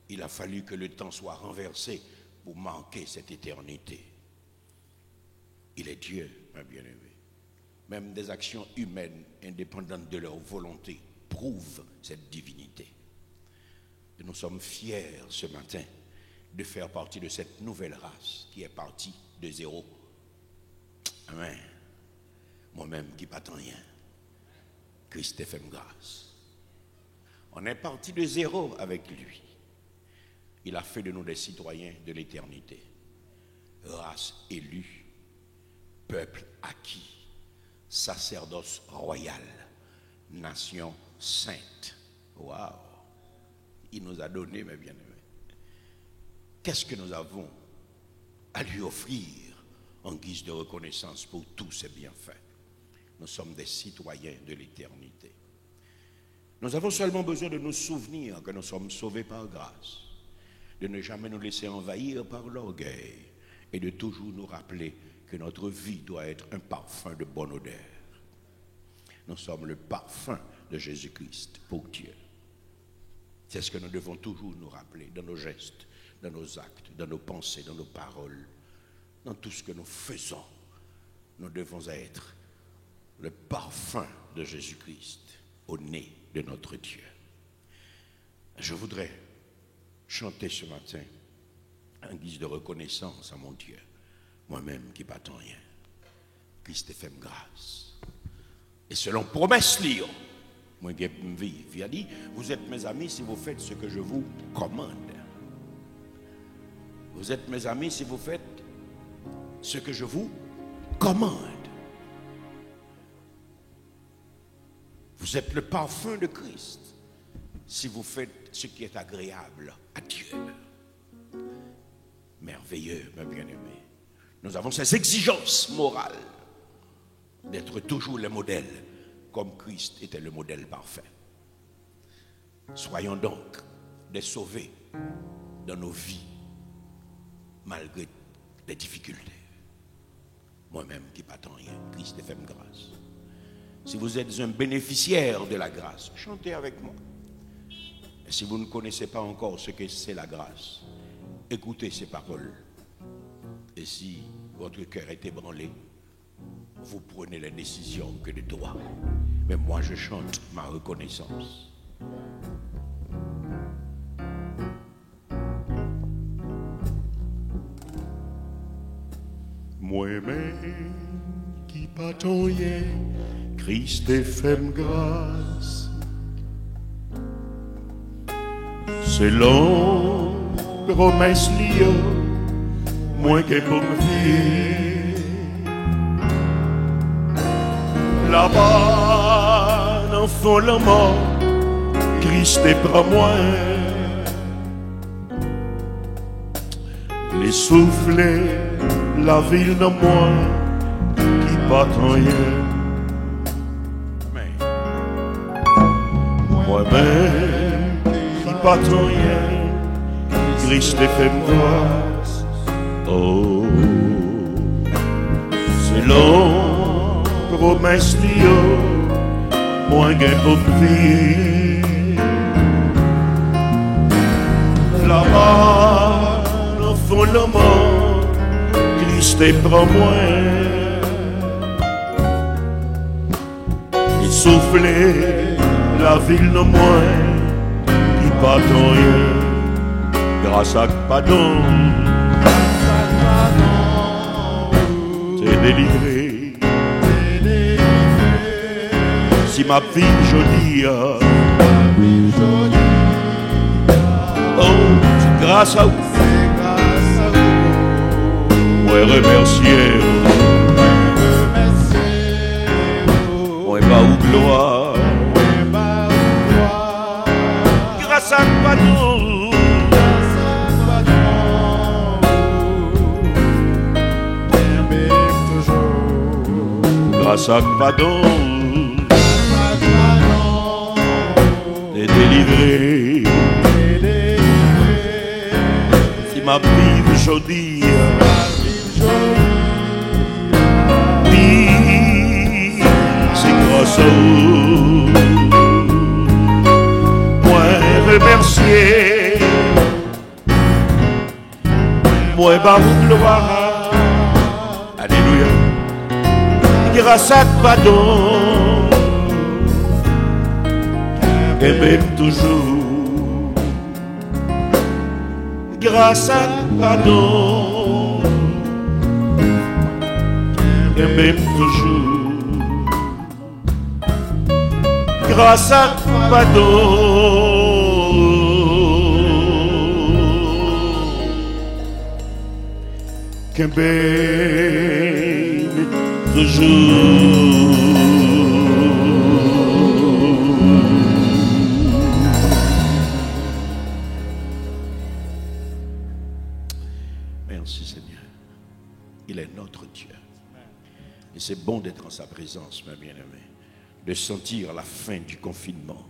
Il a fallu que le temps soit renversé pour marquer cette éternité. Il est Dieu, ma bien-aimée. Même des actions humaines indépendantes de leur volonté prouvent cette divinité. Et nous sommes fiers ce matin de faire partie de cette nouvelle race qui est partie de zéro. Amen. Moi-même qui n'attends rien. Christ fait grâce. On est parti de zéro avec lui. Il a fait de nous des citoyens de l'éternité. Race élue, peuple acquis, sacerdoce royal, nation sainte. Waouh! Il nous a donné, mes bien-aimés. Qu'est-ce que nous avons à lui offrir en guise de reconnaissance pour tous ses bienfaits? Nous sommes des citoyens de l'éternité. Nous avons seulement besoin de nous souvenir que nous sommes sauvés par grâce, de ne jamais nous laisser envahir par l'orgueil et de toujours nous rappeler que notre vie doit être un parfum de bonne odeur. Nous sommes le parfum de Jésus-Christ pour Dieu. C'est ce que nous devons toujours nous rappeler dans nos gestes, dans nos actes, dans nos pensées, dans nos paroles, dans tout ce que nous faisons. Nous devons être le parfum de Jésus-Christ au nez de notre Dieu. Je voudrais chanter ce matin en guise de reconnaissance à mon Dieu, moi-même qui n'attends rien. Christ fait grâce. Et selon promesse liée, moi qui il a dit, vous êtes mes amis si vous faites ce que je vous commande. Vous êtes mes amis si vous faites ce que je vous commande. Vous êtes le parfum de Christ si vous faites ce qui est agréable à Dieu. Merveilleux, mes bien-aimés. Nous avons ces exigences morales d'être toujours les modèles, comme Christ était le modèle parfait. Soyons donc des sauvés dans nos vies, malgré les difficultés. Moi-même qui n'attends rien, Christ fait grâce. Si vous êtes un bénéficiaire de la grâce, chantez avec moi. Et si vous ne connaissez pas encore ce que c'est la grâce, écoutez ces paroles. Et si votre cœur est ébranlé, vous prenez la décision que de droit. Mais moi, je chante ma reconnaissance. Moi-même qui n'attends rien, Christ fait grâce. Selon promesse liée, moi qui pour me vivre là-bas dans fond la mort, Christ est pour moi. Les souffles, la ville dans moi qui n'attend rien. Moi-même qui n'attend rien, Christ fait grâce. Oh, selon promesse liée, moi gain pour vivre là-bas dans fond la mort, Christ est pour moi. Il souffle la ville non moins qui n'attend rien. Grâce à pardon, t'es délivré. Si ma vie jolie, oh, c'est grâce à vous. Moi remercier, moi pas ou gloire. Grâce à pardon. Grâce à pardon, t'es délivré. Si ma vie aujourd'hui, oui, c'est grâce à vous. ba ou gloire. Alléluia. Grâce à pardon, et même toujours. Grâce à pardon, et même toujours. Grâce à pardon. Que belle toujours. Merci Seigneur. Il est notre Dieu. Et c'est bon d'être en sa présence, mes bien-aimés. De sentir la fin du confinement.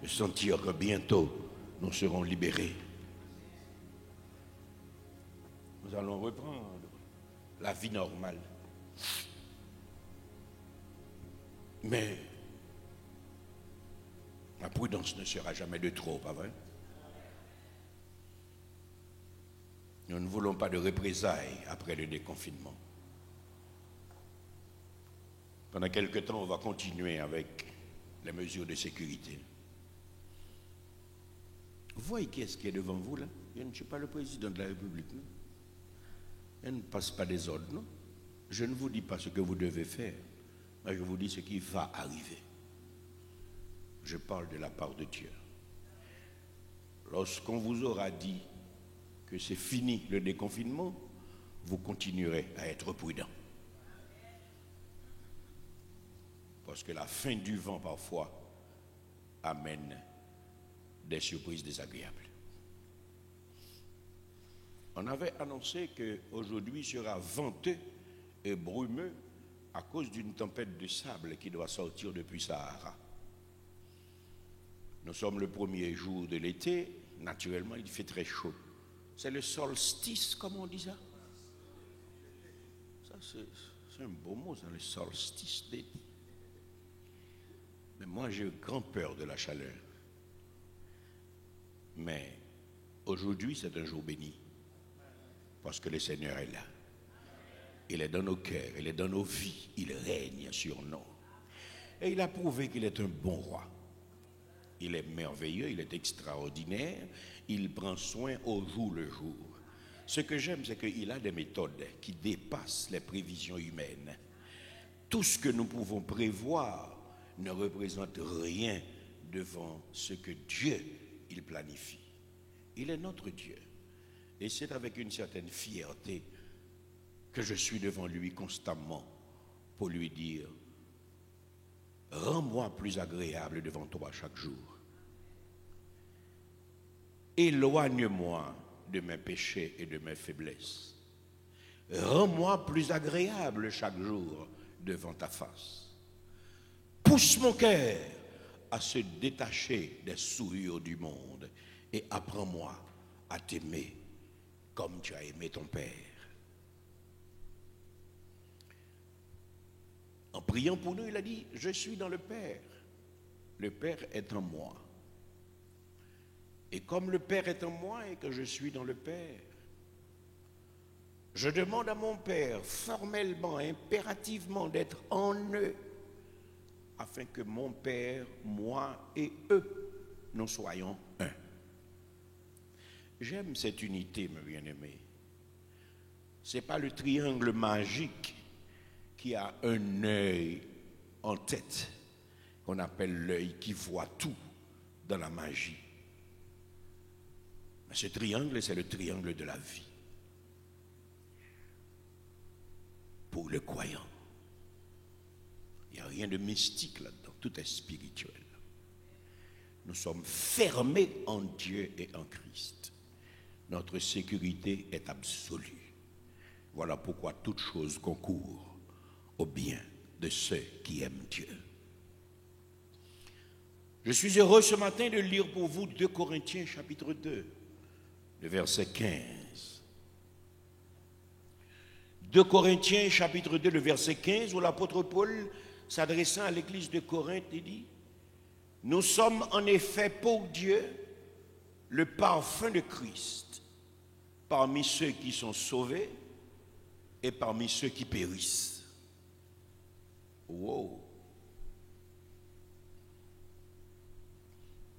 De sentir que bientôt nous serons libérés. Nous allons reprendre la vie normale. Mais la prudence ne sera jamais de trop, pas vrai? Nous ne voulons pas de représailles après le déconfinement. Pendant quelque temps, on va continuer avec les mesures de sécurité. Vous voyez qui est-ce qui est devant vous là? Je ne suis pas le président de la République, non? Elle ne passe pas des ordres, non? Je ne vous dis pas ce que vous devez faire, mais je vous dis ce qui va arriver. Je parle de la part de Dieu. Lorsqu'on vous aura dit que c'est fini le déconfinement, vous continuerez à être prudent. Parce que la fin du vent, parfois, amène des surprises désagréables. On avait annoncé qu'aujourd'hui sera venteux et brumeux à cause d'une tempête de sable qui doit sortir depuis Sahara. Nous sommes le premier jour de l'été, naturellement il fait très chaud. C'est le solstice, comme on dit ça? Ça c'est un beau mot, ça, le solstice d'été. Mais moi j'ai grand peur de la chaleur. Mais aujourd'hui c'est un jour béni. Parce que le Seigneur est là. Il est dans nos cœurs, il est dans nos vies, il règne sur nous. Et il a prouvé qu'il est un bon roi. Il est merveilleux, il est extraordinaire, il prend soin au jour le jour. Ce que j'aime, c'est qu'il a des méthodes qui dépassent les prévisions humaines. Tout ce que nous pouvons prévoir ne représente rien devant ce que Dieu, il planifie. Il est notre Dieu. Et c'est avec une certaine fierté que je suis devant lui constamment pour lui dire « Rends-moi plus agréable devant toi chaque jour. Éloigne-moi de mes péchés et de mes faiblesses. Rends-moi plus agréable chaque jour devant ta face. Pousse mon cœur à se détacher des souillures du monde et apprends-moi à t'aimer comme tu as aimé ton Père. » En priant pour nous, il a dit, je suis dans le Père. Le Père est en moi. Et comme le Père est en moi et que je suis dans le Père, je demande à mon Père formellement, impérativement d'être en eux, afin que mon Père, moi et eux, nous soyons un. J'aime cette unité, mes bien-aimés. Ce n'est pas le triangle magique qui a un œil en tête, qu'on appelle l'œil qui voit tout dans la magie. Mais ce triangle, c'est le triangle de la vie. Pour le croyant. Il n'y a rien de mystique là-dedans, tout est spirituel. Nous sommes fermés en Dieu et en Christ. Notre sécurité est absolue. Voilà pourquoi toute chose concourt au bien de ceux qui aiment Dieu. Je suis heureux ce matin de lire pour vous 2 Corinthiens chapitre 2, le verset 15. 2 Corinthiens chapitre 2, le verset 15, où l'apôtre Paul, s'adressant à l'église de Corinthe, il dit, « Nous sommes en effet pour Dieu le parfum de Christ, parmi ceux qui sont sauvés et parmi ceux qui périssent. Wow.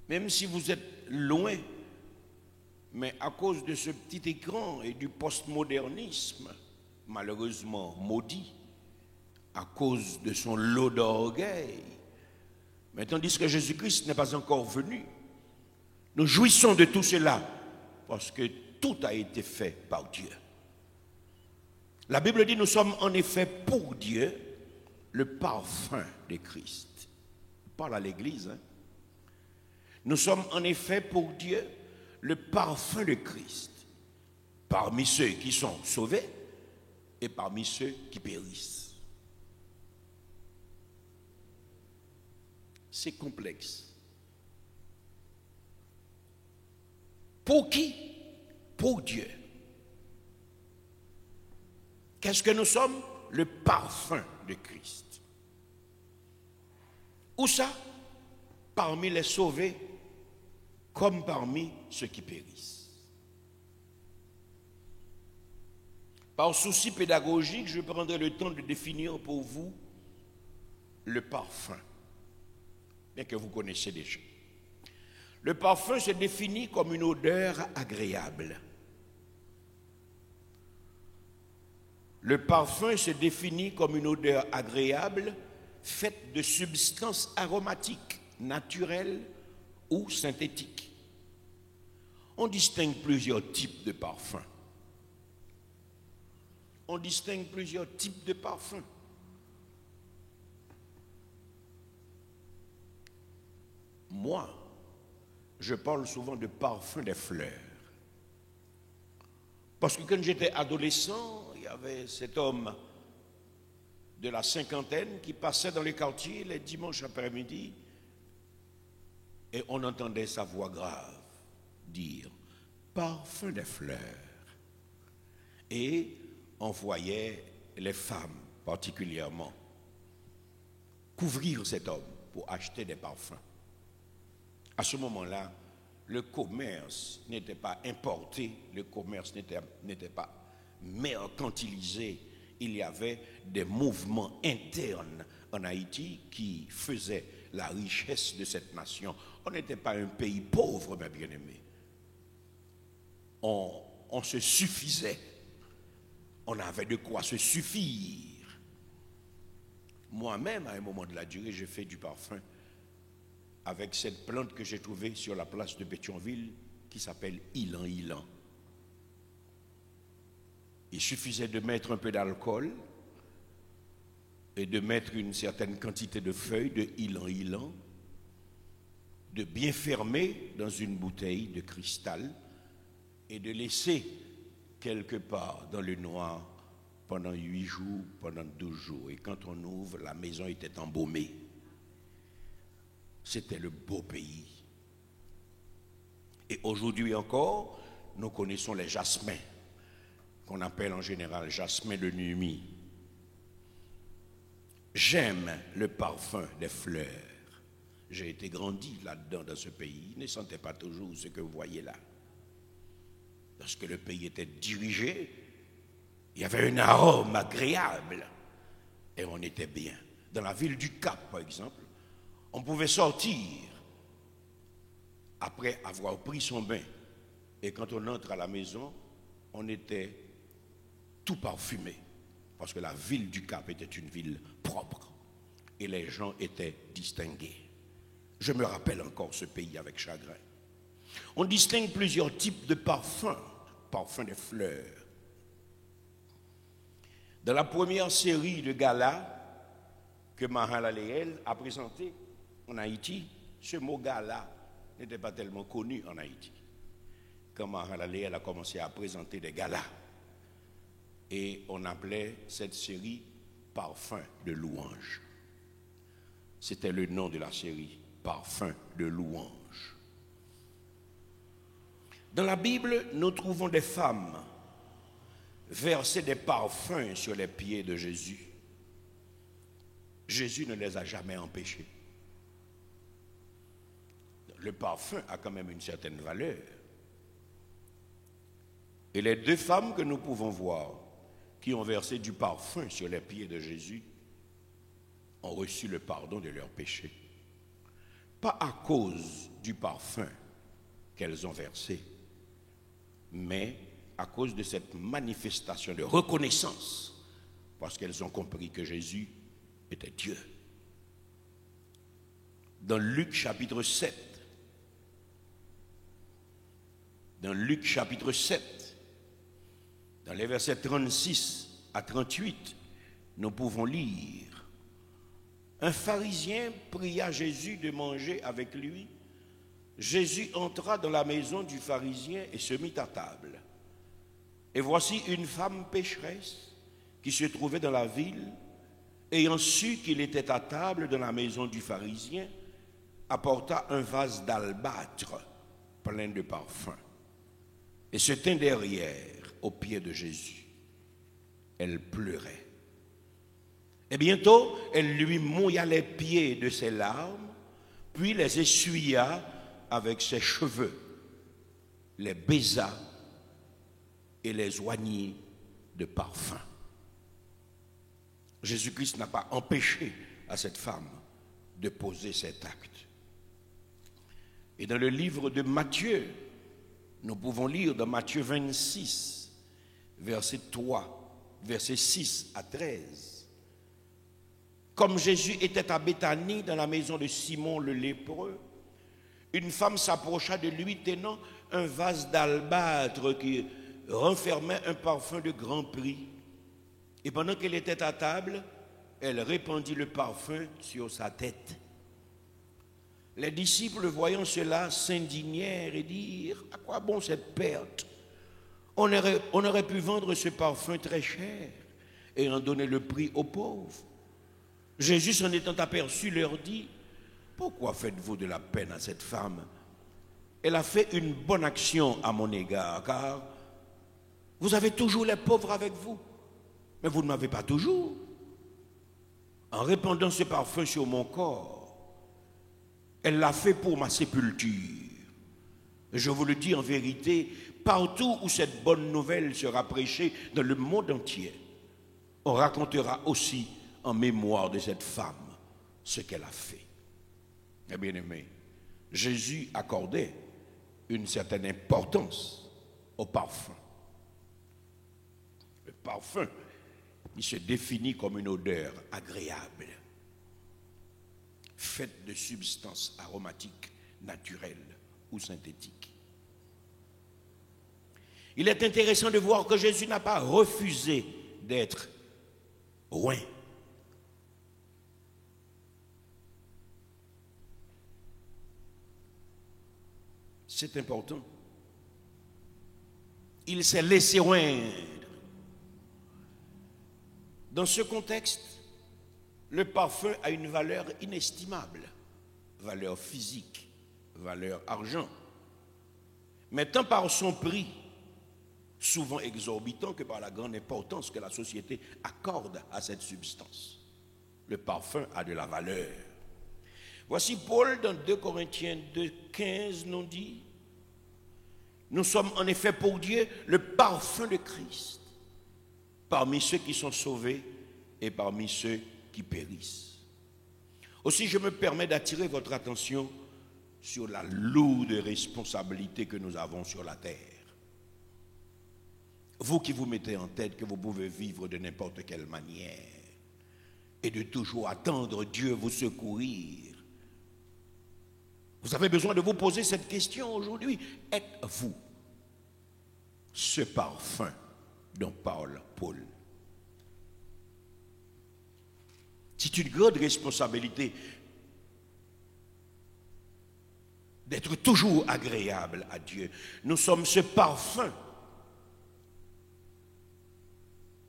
Même si vous êtes loin, mais à cause de ce petit écran et du postmodernisme, malheureusement maudit, à cause de son lot d'orgueil, mais tandis que Jésus-Christ n'est pas encore venu, nous jouissons de tout cela parce que tout a été fait par Dieu. La Bible dit nous sommes en effet pour Dieu le parfum de Christ. On parle à l'Église. Nous sommes en effet pour Dieu le parfum de Christ parmi ceux qui sont sauvés et parmi ceux qui périssent. C'est complexe. Pour qui? Pour Dieu. Qu'est-ce que nous sommes? Le parfum de Christ. Où ça? Parmi les sauvés comme parmi ceux qui périssent. Par souci pédagogique, je prendrai le temps de définir pour vous le parfum, bien que vous connaissez déjà. Le parfum se définit comme une odeur agréable. Le parfum se définit comme une odeur agréable faite de substances aromatiques, naturelles ou synthétiques. On distingue plusieurs types de parfums. On distingue plusieurs types de parfums. Moi, je parle souvent de parfum des fleurs. Parce que quand j'étais adolescent, il y avait cet homme de la cinquantaine qui passait dans les quartiers les dimanches après-midi et on entendait sa voix grave dire « parfum des fleurs ». Et on voyait les femmes particulièrement couvrir cet homme pour acheter des parfums. À ce moment-là, le commerce n'était pas importé, le commerce n'était pas mercantilisé. Il y avait des mouvements internes en Haïti qui faisaient la richesse de cette nation. On n'était pas un pays pauvre, mes bien-aimés. On se suffisait. On avait de quoi se suffire. Moi-même, à un moment de la durée, j'ai fait du parfum avec cette plante que j'ai trouvée sur la place de Pétionville qui s'appelle Ilan-Ilan. Il suffisait de mettre un peu d'alcool et de mettre une certaine quantité de feuilles de Ilan-Ilan, de bien fermer dans une bouteille de cristal et de laisser quelque part dans le noir pendant 8 jours, pendant 12 jours. Et quand on ouvre, la maison était embaumée. C'était le beau pays. Et aujourd'hui encore, nous connaissons les jasmins, qu'on appelle en général jasmin de nuit. J'aime le parfum des fleurs. J'ai été grandi là-dedans dans ce pays. Il ne sentait pas toujours ce que vous voyez là. Parce que le pays était dirigé, il y avait un arôme agréable et on était bien. Dans la ville du Cap, par exemple, on pouvait sortir après avoir pris son bain. Et quand on entre à la maison, on était tout parfumé. Parce que la ville du Cap était une ville propre. Et les gens étaient distingués. Je me rappelle encore ce pays avec chagrin. On distingue plusieurs types de parfums. Parfum des fleurs. Dans la première série de galas que Mahalaleel a présenté en Haïti, ce mot gala n'était pas tellement connu en Haïti. Quand Mahalaleel a commencé à présenter des galas, et on appelait cette série Parfum de louange. C'était le nom de la série, Parfum de louange. Dans la Bible, nous trouvons des femmes verser des parfums sur les pieds de Jésus. Jésus ne les a jamais empêchés. Le parfum a quand même une certaine valeur. Et les deux femmes que nous pouvons voir, qui ont versé du parfum sur les pieds de Jésus, ont reçu le pardon de leurs péchés. Pas à cause du parfum qu'elles ont versé, mais à cause de cette manifestation de reconnaissance, parce qu'elles ont compris que Jésus était Dieu. Dans Luc chapitre 7, dans les versets 36 à 38, nous pouvons lire: un pharisien pria Jésus de manger avec lui. Jésus entra dans la maison du pharisien et se mit à table. Et voici une femme pécheresse qui se trouvait dans la ville, ayant su qu'il était à table dans la maison du pharisien, apporta un vase d'albâtre plein de parfum et se tint derrière aux pieds de Jésus. Elle pleurait. Et bientôt, elle lui mouilla les pieds de ses larmes, puis les essuya avec ses cheveux, les baisa et les oignit de parfum. Jésus-Christ n'a pas empêché à cette femme de poser cet acte. Et dans le livre de Matthieu, nous pouvons lire dans Matthieu 26, verset 6 à 13. Comme Jésus était à Béthanie, dans la maison de Simon le lépreux, une femme s'approcha de lui tenant un vase d'albâtre qui renfermait un parfum de grand prix. Et pendant qu'elle était à table, elle répandit le parfum sur sa tête. Les disciples, voyant cela, s'indignèrent et dirent: à quoi bon cette perte? On aurait pu vendre ce parfum très cher et en donner le prix aux pauvres. Jésus, s'en étant aperçu, leur dit: pourquoi faites-vous de la peine à cette femme? Elle a fait une bonne action à mon égard, car vous avez toujours les pauvres avec vous, mais vous ne m'avez pas toujours. En répandant ce parfum sur mon corps, elle l'a fait pour ma sépulture. Je vous le dis en vérité, partout où cette bonne nouvelle sera prêchée dans le monde entier, on racontera aussi en mémoire de cette femme ce qu'elle a fait. Mes bien-aimés, Jésus accordait une certaine importance au parfum. Le parfum, il se définit comme une odeur agréable, faite de substances aromatiques, naturelles ou synthétiques. Il est intéressant de voir que Jésus n'a pas refusé d'être oint. C'est important. Il s'est laissé oindre. Dans ce contexte, le parfum a une valeur inestimable, valeur physique, valeur argent, mais tant par son prix, souvent exorbitant, que par la grande importance que la société accorde à cette substance. Le parfum a de la valeur. Voici Paul dans 2 Corinthiens 2,15 nous dit: nous sommes en effet pour Dieu le parfum de Christ, parmi ceux qui sont sauvés et parmi ceux qui périssent. Aussi, je me permets d'attirer votre attention sur la lourde responsabilité que nous avons sur la terre. Vous qui vous mettez en tête que vous pouvez vivre de n'importe quelle manière et de toujours attendre Dieu vous secourir, vous avez besoin de vous poser cette question aujourd'hui. Êtes-vous ce parfum dont parle Paul? C'est une grande responsabilité d'être toujours agréable à Dieu. Nous sommes ce parfum.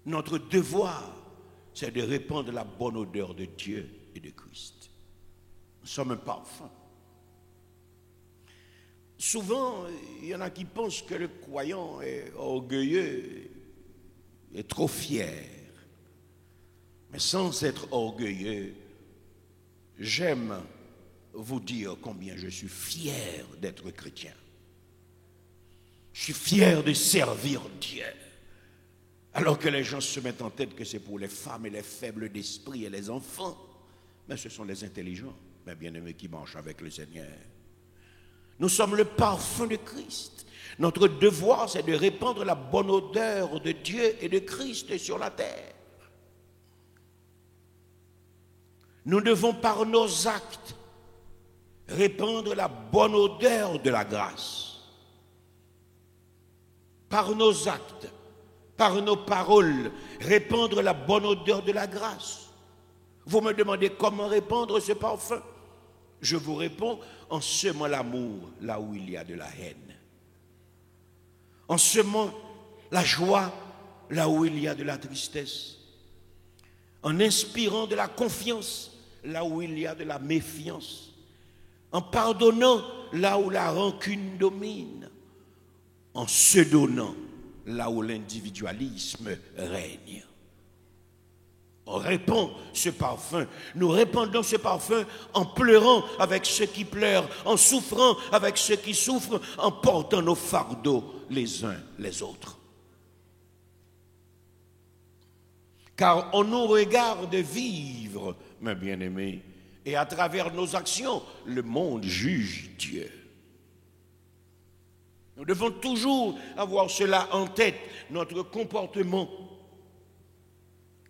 Notre devoir, c'est de répandre la bonne odeur de Dieu et de Christ. Nous sommes un parfum. Souvent, il y en a qui pensent que le croyant est orgueilleux, est trop fier. Mais sans être orgueilleux, j'aime vous dire combien je suis fier d'être chrétien. Je suis fier de servir Dieu. Alors que les gens se mettent en tête que c'est pour les femmes et les faibles d'esprit et les enfants. Mais ce sont les intelligents, mes bien-aimés, qui marchent avec le Seigneur. Nous sommes le parfum de Christ. Notre devoir, c'est de répandre la bonne odeur de Dieu et de Christ sur la terre. Nous devons par nos actes répandre la bonne odeur de la grâce. Par nos actes, par nos paroles, répandre la bonne odeur de la grâce. Vous me demandez comment répandre ce parfum? Je vous réponds en semant l'amour là où il y a de la haine. En semant la joie là où il y a de la tristesse. En inspirant de la confiance là où il y a de la méfiance. En pardonnant là où la rancune domine. En se donnant là où l'individualisme règne. On répand ce parfum. Nous répandons ce parfum en pleurant avec ceux qui pleurent, en souffrant avec ceux qui souffrent, en portant nos fardeaux les uns les autres. Car on nous regarde vivre, mes bien-aimés, et à travers nos actions, le monde juge Dieu. Nous devons toujours avoir cela en tête. Notre comportement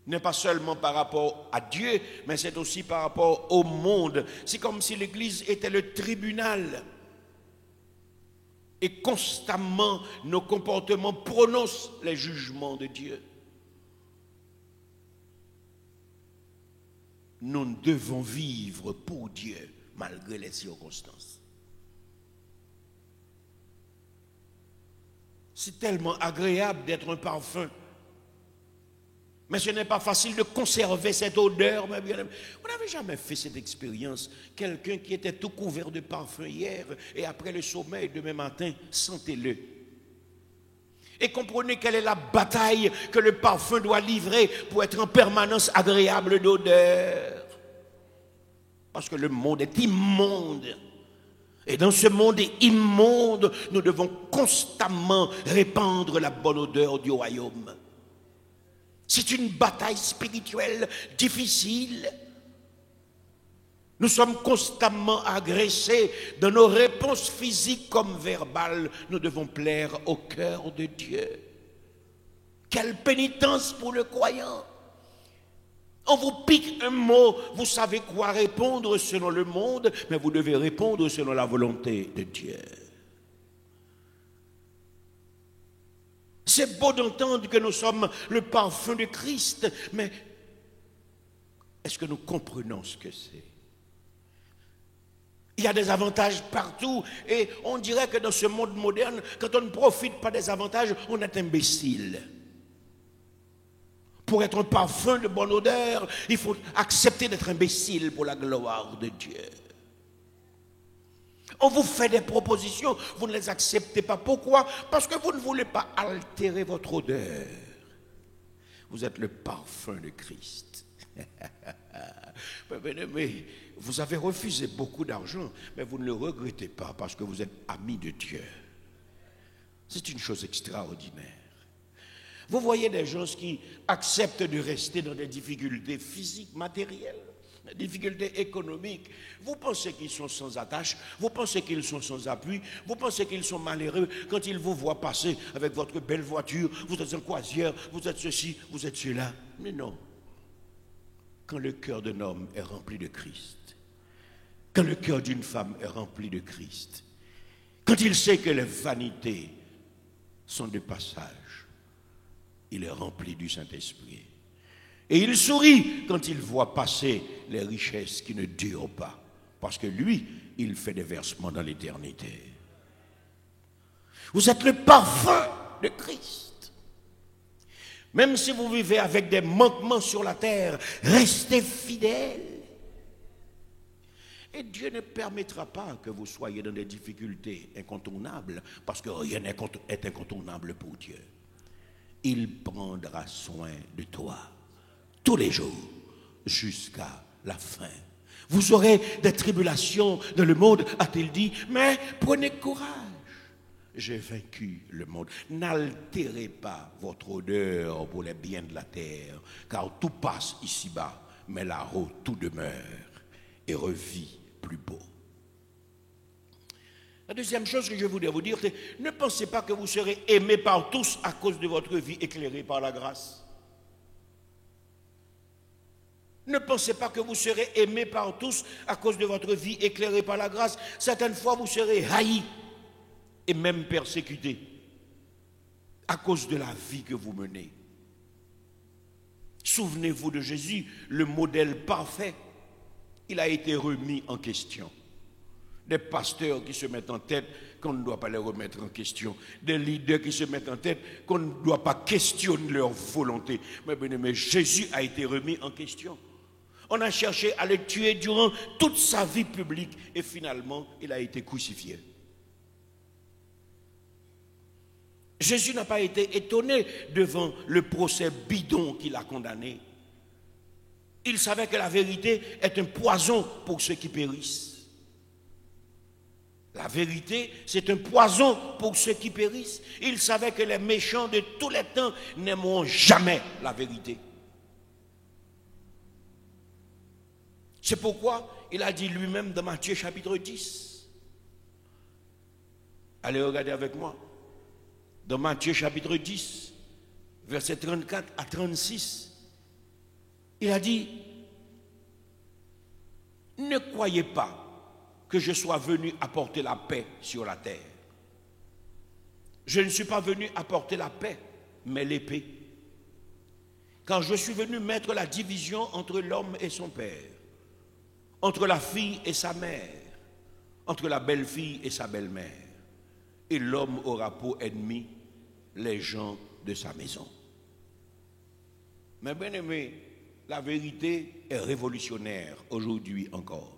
n'est pas seulement par rapport à Dieu, mais c'est aussi par rapport au monde. C'est comme si l'Église était le tribunal. Et constamment, nos comportements prononcent les jugements de Dieu. Nous devons vivre pour Dieu, malgré les circonstances. C'est tellement agréable d'être un parfum. Mais ce n'est pas facile de conserver cette odeur. Mais bien, vous n'avez jamais fait cette expérience. Quelqu'un qui était tout couvert de parfum hier, et après le sommeil, demain matin, sentez-le. Et comprenez quelle est la bataille que le parfum doit livrer pour être en permanence agréable d'odeur. Parce que le monde est immonde. Et dans ce monde immonde, nous devons constamment répandre la bonne odeur du royaume. C'est une bataille spirituelle difficile. Nous sommes constamment agressés dans nos réponses physiques comme verbales. Nous devons plaire au cœur de Dieu. Quelle pénitence pour le croyant! On vous pique un mot, vous savez quoi répondre selon le monde, mais vous devez répondre selon la volonté de Dieu. C'est beau d'entendre que nous sommes le parfum de Christ, mais est-ce que nous comprenons ce que c'est? Il y a des avantages partout et on dirait que dans ce monde moderne, quand on ne profite pas des avantages, on est imbécile. Pour être un parfum de bonne odeur, il faut accepter d'être imbécile pour la gloire de Dieu. On vous fait des propositions, vous ne les acceptez pas. Pourquoi? Parce que vous ne voulez pas altérer votre odeur. Vous êtes le parfum de Christ. Mais vous avez refusé beaucoup d'argent, mais vous ne le regrettez pas parce que vous êtes ami de Dieu. C'est une chose extraordinaire. Vous voyez des gens qui acceptent de rester dans des difficultés physiques, matérielles, des difficultés économiques. Vous pensez qu'ils sont sans attache, vous pensez qu'ils sont sans appui, vous pensez qu'ils sont malheureux quand ils vous voient passer avec votre belle voiture, vous êtes en croisière, vous êtes ceci, vous êtes cela. Mais non. Quand le cœur d'un homme est rempli de Christ, quand le cœur d'une femme est rempli de Christ, quand il sait que les vanités sont de passage, il est rempli du Saint-Esprit. Et il sourit quand il voit passer les richesses qui ne durent pas. Parce que lui, il fait des versements dans l'éternité. Vous êtes le parfum de Christ. Même si vous vivez avec des manquements sur la terre, restez fidèles. Et Dieu ne permettra pas que vous soyez dans des difficultés incontournables, parce que rien n'est incontournable pour Dieu. Il prendra soin de toi tous les jours jusqu'à la fin. Vous aurez des tribulations dans le monde, a-t-il dit, mais prenez courage. j'ai vaincu le monde. N'altérez pas votre odeur pour les biens de la terre, car tout passe ici-bas, mais là-haut tout demeure et revit plus beau. La deuxième chose que je voudrais vous dire, c'est ne pensez pas que vous serez aimés par tous à cause de votre vie éclairée par la grâce. Ne pensez pas que vous serez aimés par tous à cause de votre vie éclairée par la grâce. Certaines fois, vous serez haïs et même persécutés à cause de la vie que vous menez. Souvenez-vous de Jésus, le modèle parfait. Il a été remis en question. Des pasteurs qui se mettent en tête qu'on ne doit pas les remettre en question. Des leaders qui se mettent en tête qu'on ne doit pas questionner leur volonté. Mais Jésus a été remis en question. On a cherché à le tuer durant toute sa vie publique et finalement, il a été crucifié. Jésus n'a pas été étonné devant le procès bidon qu'il a condamné. Il savait que la vérité est un poison pour ceux qui périssent. La vérité, c'est un poison pour ceux qui périssent. Il savait que les méchants de tous les temps n'aimeront jamais la vérité. C'est pourquoi il a dit lui-même dans Matthieu chapitre 10. Allez regarder avec moi. Dans Matthieu chapitre 10, versets 34 à 36, il a dit, ne croyez pas que je sois venu apporter la paix sur la terre. Je ne suis pas venu apporter la paix, mais l'épée. Car je suis venu mettre la division entre l'homme et son père, entre la fille et sa mère, entre la belle-fille et sa belle-mère. Et l'homme aura pour ennemi les gens de sa maison. Mais bien aimé, la vérité est révolutionnaire aujourd'hui encore.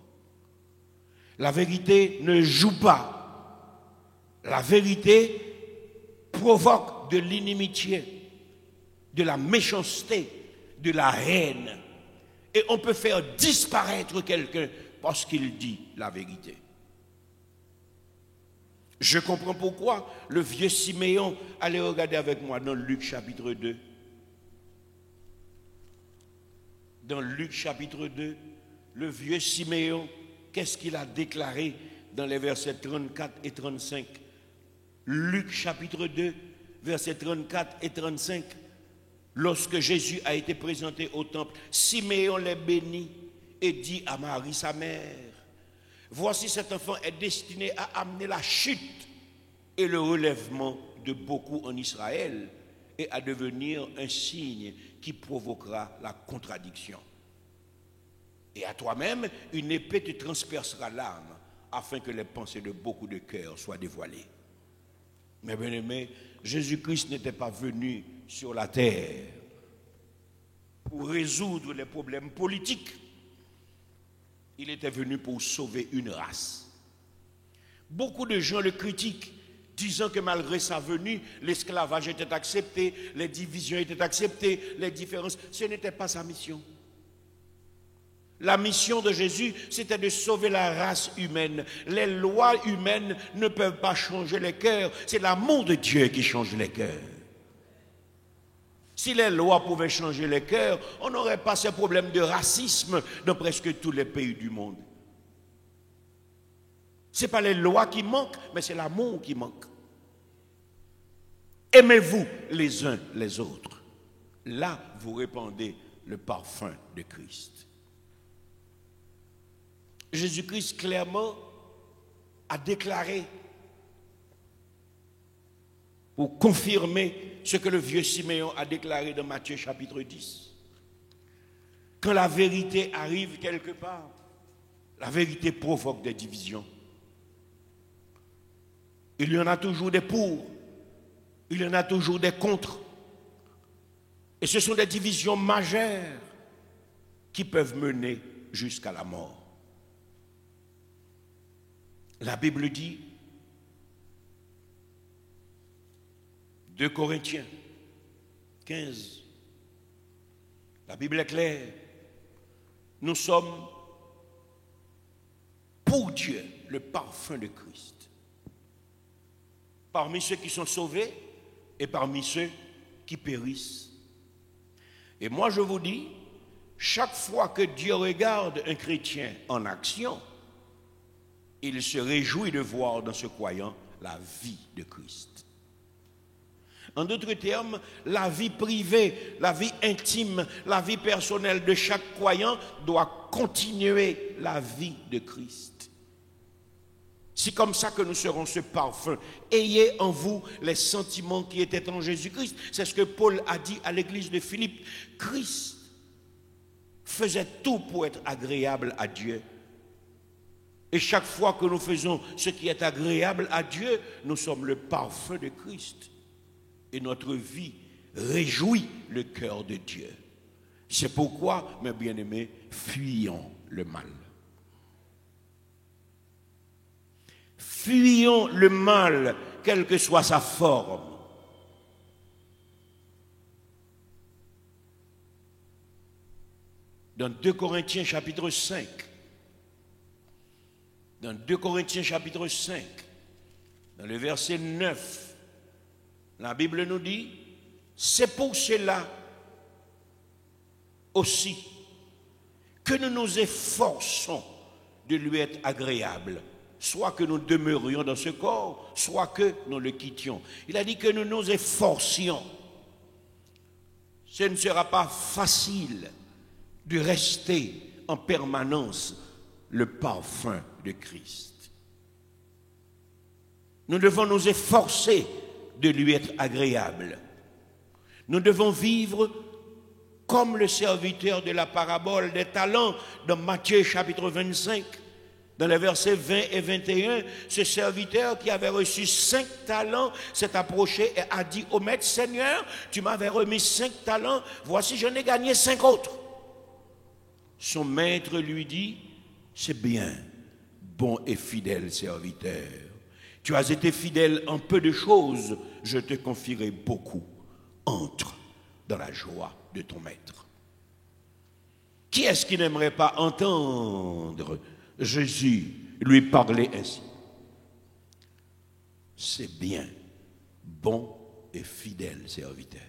La vérité ne joue pas. La vérité provoque de l'inimitié, de la méchanceté, de la haine. Et on peut faire disparaître quelqu'un parce qu'il dit la vérité. Je comprends pourquoi le vieux Siméon, allez regarder avec moi dans Luc chapitre 2. Dans Luc chapitre 2, le vieux Siméon, qu'est-ce qu'il a déclaré dans les versets 34 et 35? Luc chapitre 2, versets 34 et 35. Lorsque Jésus a été présenté au temple, Siméon les bénit et dit à Marie, sa mère, voici cet enfant est destiné à amener la chute et le relèvement de beaucoup en Israël et à devenir un signe qui provoquera la contradiction. Et à toi-même, une épée te transpercera l'âme afin que les pensées de beaucoup de cœurs soient dévoilées. Mais bien aimé, Jésus-Christ n'était pas venu sur la terre pour résoudre les problèmes politiques. Il était venu pour sauver une race. Beaucoup de gens le critiquent, disant que malgré sa venue, l'esclavage était accepté, les divisions étaient acceptées, les différences. Ce n'était pas sa mission. La mission de Jésus, c'était de sauver la race humaine. Les lois humaines ne peuvent pas changer les cœurs. C'est l'amour de Dieu qui change les cœurs. Si les lois pouvaient changer les cœurs, on n'aurait pas ces problèmes de racisme dans presque tous les pays du monde. Ce n'est pas les lois qui manquent, mais c'est l'amour qui manque. Aimez-vous les uns les autres. Là, vous répandez le parfum de Christ. Jésus-Christ clairement a déclaré pour confirmer ce que le vieux Siméon a déclaré dans Matthieu chapitre 10. Quand la vérité arrive quelque part, la vérité provoque des divisions. Il y en a toujours des pour, il y en a toujours des contre. Et ce sont des divisions majeures qui peuvent mener jusqu'à la mort. La Bible dit, 2 Corinthiens 15, la Bible est claire, nous sommes pour Dieu le parfum de Christ. parmi ceux qui sont sauvés et parmi ceux qui périssent. Et moi je vous dis, chaque fois que Dieu regarde un chrétien en action, il se réjouit de voir dans ce croyant la vie de Christ. En d'autres termes, la vie privée, la vie intime, la vie personnelle de chaque croyant doit continuer la vie de Christ. C'est comme ça que nous serons ce parfum. Ayez en vous les sentiments qui étaient en Jésus-Christ. C'est ce que Paul a dit à l'église de Philippe. Christ faisait tout pour être agréable à Dieu. Et chaque fois que nous faisons ce qui est agréable à Dieu, nous sommes le parfum de Christ. Et notre vie réjouit le cœur de Dieu. C'est pourquoi, mes bien-aimés, fuyons le mal. Fuyons le mal, quelle que soit sa forme. Dans 2 Corinthiens chapitre 5, dans le verset 9, la Bible nous dit, c'est pour cela aussi que nous nous efforçons de lui être agréables, soit que nous demeurions dans ce corps, soit que nous le quittions. Il a dit que nous nous efforcions. Ce ne sera pas facile de rester en permanence le parfum de Christ. Nous devons nous efforcer de lui être agréable. Nous devons vivre comme le serviteur de la parabole des talents dans Matthieu chapitre 25, dans les versets 20 et 21, ce serviteur qui avait reçu 5 talents s'est approché et a dit au maître, Seigneur, tu m'avais remis 5 talents, voici j'en ai gagné 5 autres. Son maître lui dit, c'est bien, bon et fidèle serviteur. Tu as été fidèle en peu de choses, je te confierai beaucoup. Entre dans la joie de ton maître. Qui est-ce qui n'aimerait pas entendre Jésus lui parler ainsi? C'est bien, bon et fidèle serviteur.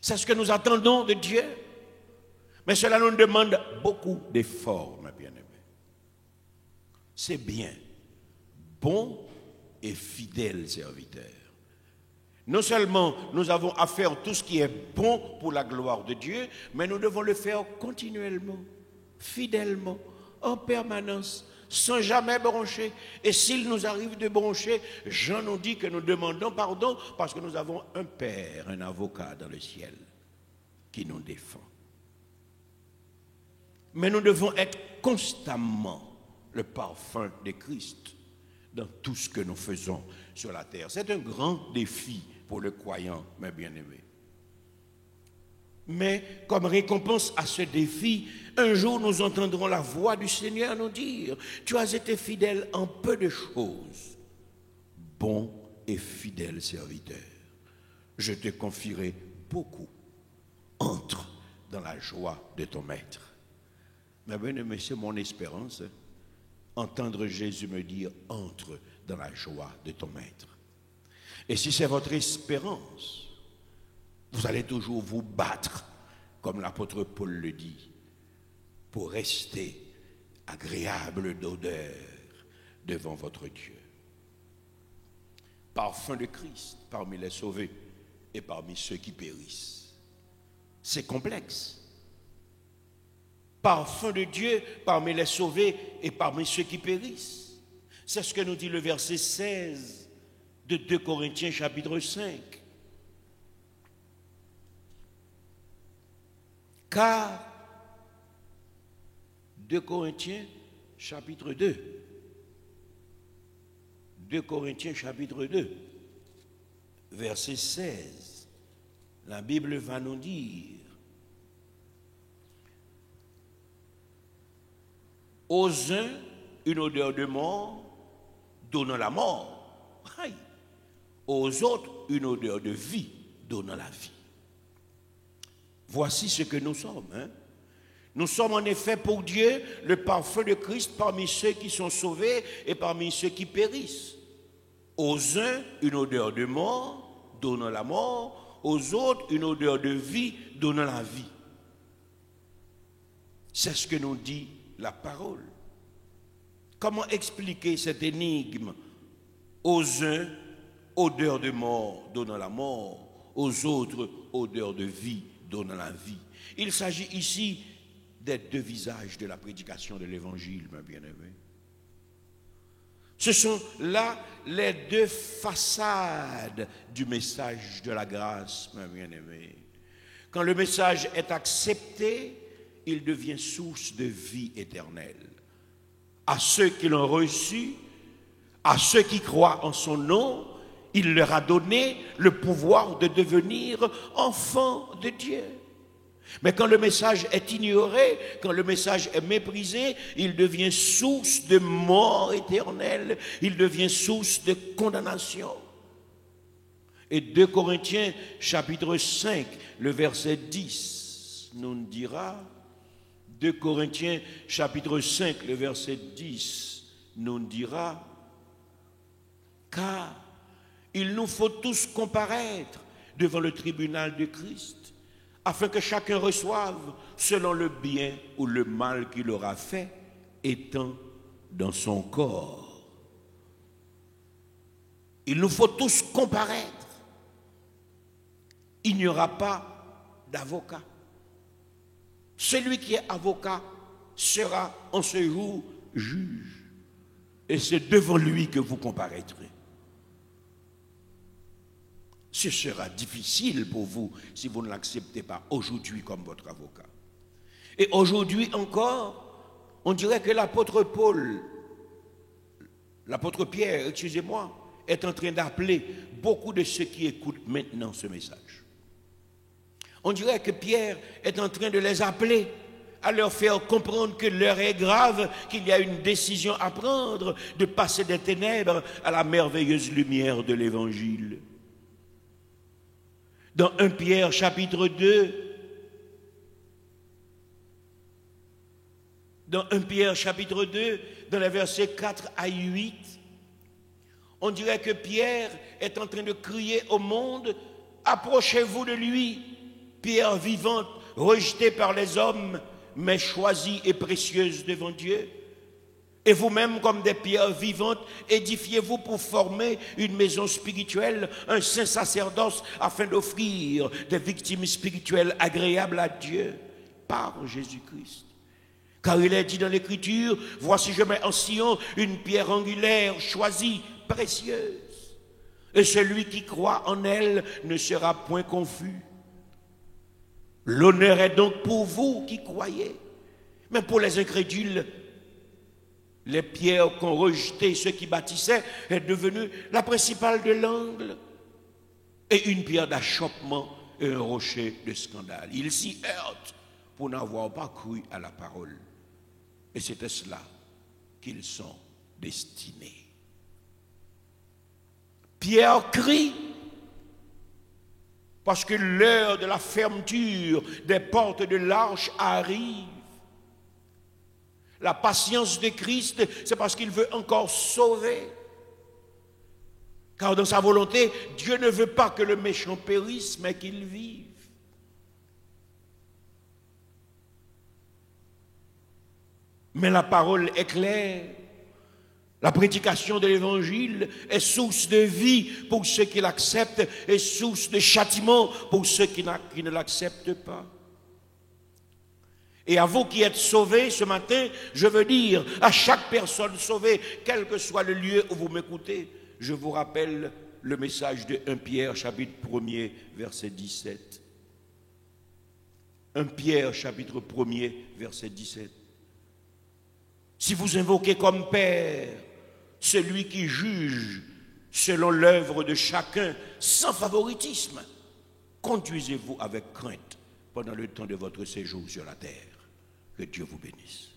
C'est ce que nous attendons de Dieu. Mais cela nous demande beaucoup d'efforts, mes bien-aimés. C'est bien, bon et fidèle serviteur. Non seulement nous avons à faire tout ce qui est bon pour la gloire de Dieu, mais nous devons le faire continuellement, fidèlement, en permanence, sans jamais broncher. Et s'il nous arrive de broncher, Jean nous dit que nous demandons pardon parce que nous avons un Père, un avocat dans le ciel qui nous défend. Mais nous devons être constamment le parfum de Christ dans tout ce que nous faisons sur la terre. C'est un grand défi pour le croyant, mes bien-aimés. Mais comme récompense à ce défi, un jour nous entendrons la voix du Seigneur nous dire, tu as été fidèle en peu de choses, bon et fidèle serviteur. Je te confierai beaucoup. Entre dans la joie de ton maître. Mais bien-aimé, c'est mon espérance, entendre Jésus me dire, entre dans la joie de ton maître. Et si c'est votre espérance, vous allez toujours vous battre, comme l'apôtre Paul le dit, pour rester agréable d'odeur devant votre Dieu. Parfum de Christ parmi les sauvés et parmi ceux qui périssent. C'est complexe. Parfum de Dieu parmi les sauvés et parmi ceux qui périssent. C'est ce que nous dit le verset 16 de 2 Corinthiens chapitre 5. Car 2 Corinthiens chapitre 2. 2 Corinthiens chapitre 2, verset 16. La Bible va nous dire, aux uns une odeur de mort donnant la mort, aux autres une odeur de vie donnant la vie. Voici ce que nous sommes. Nous sommes en effet pour Dieu le parfum de Christ parmi ceux qui sont sauvés et parmi ceux qui périssent. Aux uns, une odeur de mort, donnant la mort, aux autres, une odeur de vie, donnant la vie. C'est ce que nous dit la parole. Comment expliquer cette énigme? Aux uns, odeur de mort, donnant la mort, aux autres, odeur de vie, donnant la vie. Il s'agit ici des deux visages de la prédication de l'évangile, mes bien-aimés. Ce sont là les deux façades du message de la grâce, mes bien-aimés. Quand le message est accepté, il devient source de vie éternelle. À ceux qui l'ont reçu, à ceux qui croient en son nom, il leur a donné le pouvoir de devenir enfants de Dieu. Mais quand le message est ignoré, quand le message est méprisé, il devient source de mort éternelle, il devient source de condamnation. Et 2 Corinthiens chapitre 5, le verset 10 nous dira, 2 Corinthiens chapitre 5, le verset 10 nous dira, car il nous faut tous comparaître devant le tribunal de Christ, afin que chacun reçoive selon le bien ou le mal qu'il aura fait, étant dans son corps. Il nous faut tous comparaître. Il n'y aura pas d'avocat. Celui qui est avocat sera en ce jour juge. Et c'est devant lui que vous comparaîtrez. Ce sera difficile pour vous si vous ne l'acceptez pas aujourd'hui comme votre avocat. Et aujourd'hui encore, on dirait que l'apôtre Pierre, excusez-moi, est en train d'appeler beaucoup de ceux qui écoutent maintenant ce message. On dirait que Pierre est en train de les appeler, à leur faire comprendre que l'heure est grave, qu'il y a une décision à prendre de passer des ténèbres à la merveilleuse lumière de l'Évangile. Dans 1 Pierre chapitre 2, dans les versets 4 à 8, on dirait que Pierre est en train de crier au monde, approchez-vous de lui, pierre vivante, rejetée par les hommes, mais choisie et précieuse devant Dieu. Et vous-même, comme des pierres vivantes, édifiez-vous pour former une maison spirituelle, un saint sacerdoce, afin d'offrir des victimes spirituelles agréables à Dieu par Jésus-Christ. Car il est dit dans l'Écriture, voici je mets en Sion une pierre angulaire, choisie, précieuse. Et celui qui croit en elle ne sera point confus. L'honneur est donc pour vous qui croyez. Mais pour les incrédules, les pierres qu'ont rejetées ceux qui bâtissaient est devenue la principale de l'angle et une pierre d'achoppement et un rocher de scandale. Ils s'y heurtent pour n'avoir pas cru à la parole. Et c'est à cela qu'ils sont destinés. Pierre crie parce que l'heure de la fermeture des portes de l'arche arrive. La patience de Christ, c'est parce qu'il veut encore sauver. Car dans sa volonté, Dieu ne veut pas que le méchant périsse, mais qu'il vive. Mais la parole est claire. La prédication de l'Évangile est source de vie pour ceux qui l'acceptent et source de châtiment pour ceux qui ne l'acceptent pas. Et à vous qui êtes sauvés ce matin, je veux dire à chaque personne sauvée, quel que soit le lieu où vous m'écoutez, je vous rappelle le message de 1 Pierre chapitre 1er verset 17. 1 Pierre chapitre 1er verset 17. Si vous invoquez comme Père celui qui juge selon l'œuvre de chacun sans favoritisme, conduisez-vous avec crainte pendant le temps de votre séjour sur la terre. Que Dieu vous bénisse.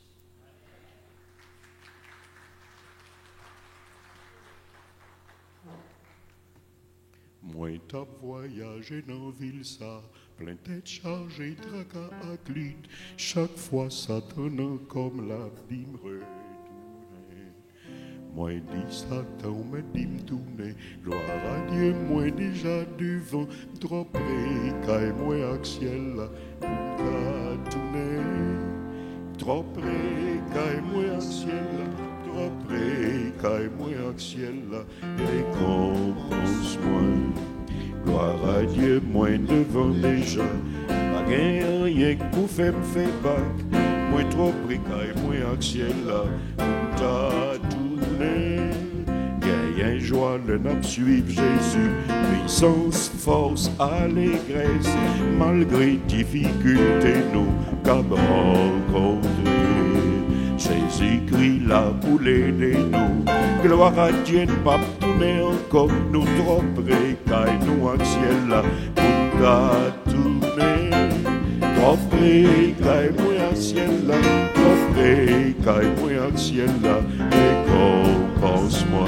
Moi t'as voyagé dans ville ça, plein tête chargée, tracas à clit, chaque fois Satan comme l'abîme retourné. Moi dis Satan, me dit m'tourner, gloire à Dieu, moi déjà devant, trop près, caille moi à ciel là, pour tourner. Trop près, caille moi à ciel là, trop près, caille moi à ciel là, récompense-moi. Gloire à Dieu, moi devant les gens, pas gain rien pour faire me faire bac. Moi trop près, moi à ciel là, ta tourné. Gain joie, le nap suivre Jésus, puissance, force, allégresse, malgré difficultés, nous comme rencontrés. Jésus-Christ là pour l'aider nous. Gloire à Dieu, ne pas tourner encore. Nous trop près, car nous à ciel là, pour la tourner. Trop près, car nous à ciel là, trop près, car nous à ciel là, récompense-moi.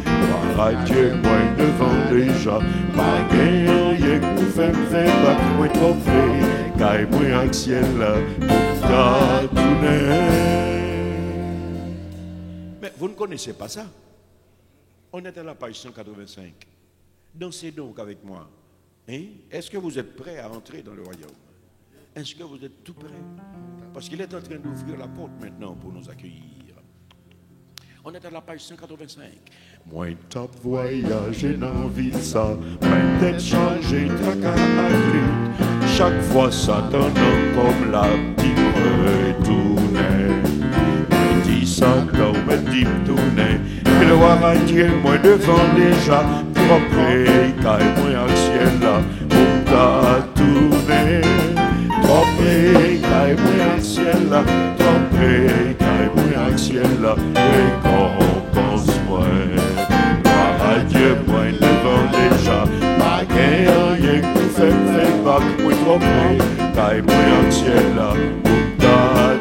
Gloire à Dieu, moi devant déjà, pas rien pour faire battre, moi trop près, car nous à ciel là, pour la tourner. Mais vous ne connaissez pas ça. On est à la page 185. Dansez donc avec moi. Hein? Est-ce que vous êtes prêts à entrer dans le royaume? Est-ce que vous êtes tout prêts? Parce qu'il est en train d'ouvrir la porte maintenant pour nous accueillir. On est à la page 185. Moi, top voyager dans ville ça, ma tête changée, tracas à clit. Chaque fois, Satan comme la petite retournée. Satan me dit tourner, gloire à Dieu, moi devant déjà, trop près, caille moi au ciel là, pour ta tourner. Trop près, caille moi au ciel là, trop près, caille moi au ciel là, récompense-moi. Gloire à Dieu, moi devant déjà, ma guerre, rien que vous faites bac, moi trop près, caille moi au ciel là, pour ta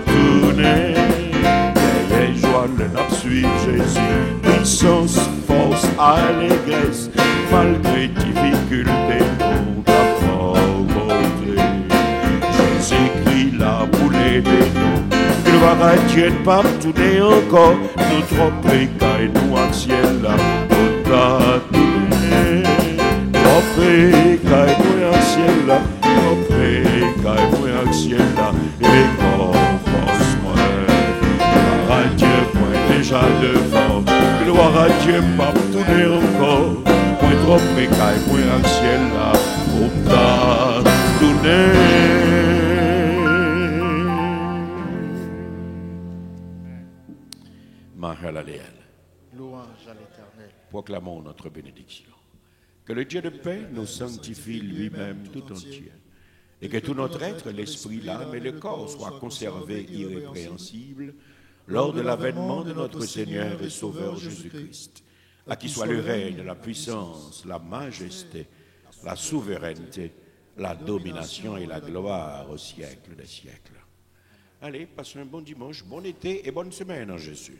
tourner. Le nap suivre Jésus, puissance, force, allégresse, malgré difficultés, nous avons rencontré. Jésus-Christ là pour l'aider nous. Gloire à Dieu, ne pas tourner encore, nous trop près, nous à ciel là, pour ta tourner. Trop près, nous à ciel là, trop près, nous à ciel là, récompense-moi. Gloire à Dieu, déjà devant, gloire à Dieu, pas tourner encore, moi trop près, moi à ciel là, pour ta tourner. Mahalaleel. Louange à l'Éternel. Proclamons notre bénédiction. Que le Dieu de paix nous sanctifie lui-même tout entier, et que tout notre être, l'esprit, l'âme et le corps soient conservés irrépréhensibles lors de l'avènement de notre Seigneur et Sauveur Jésus-Christ, à qui soit le règne, la puissance, la majesté, la souveraineté, la domination et la gloire au siècle des siècles. Allez, passez un bon dimanche, bon été et bonne semaine en Jésus.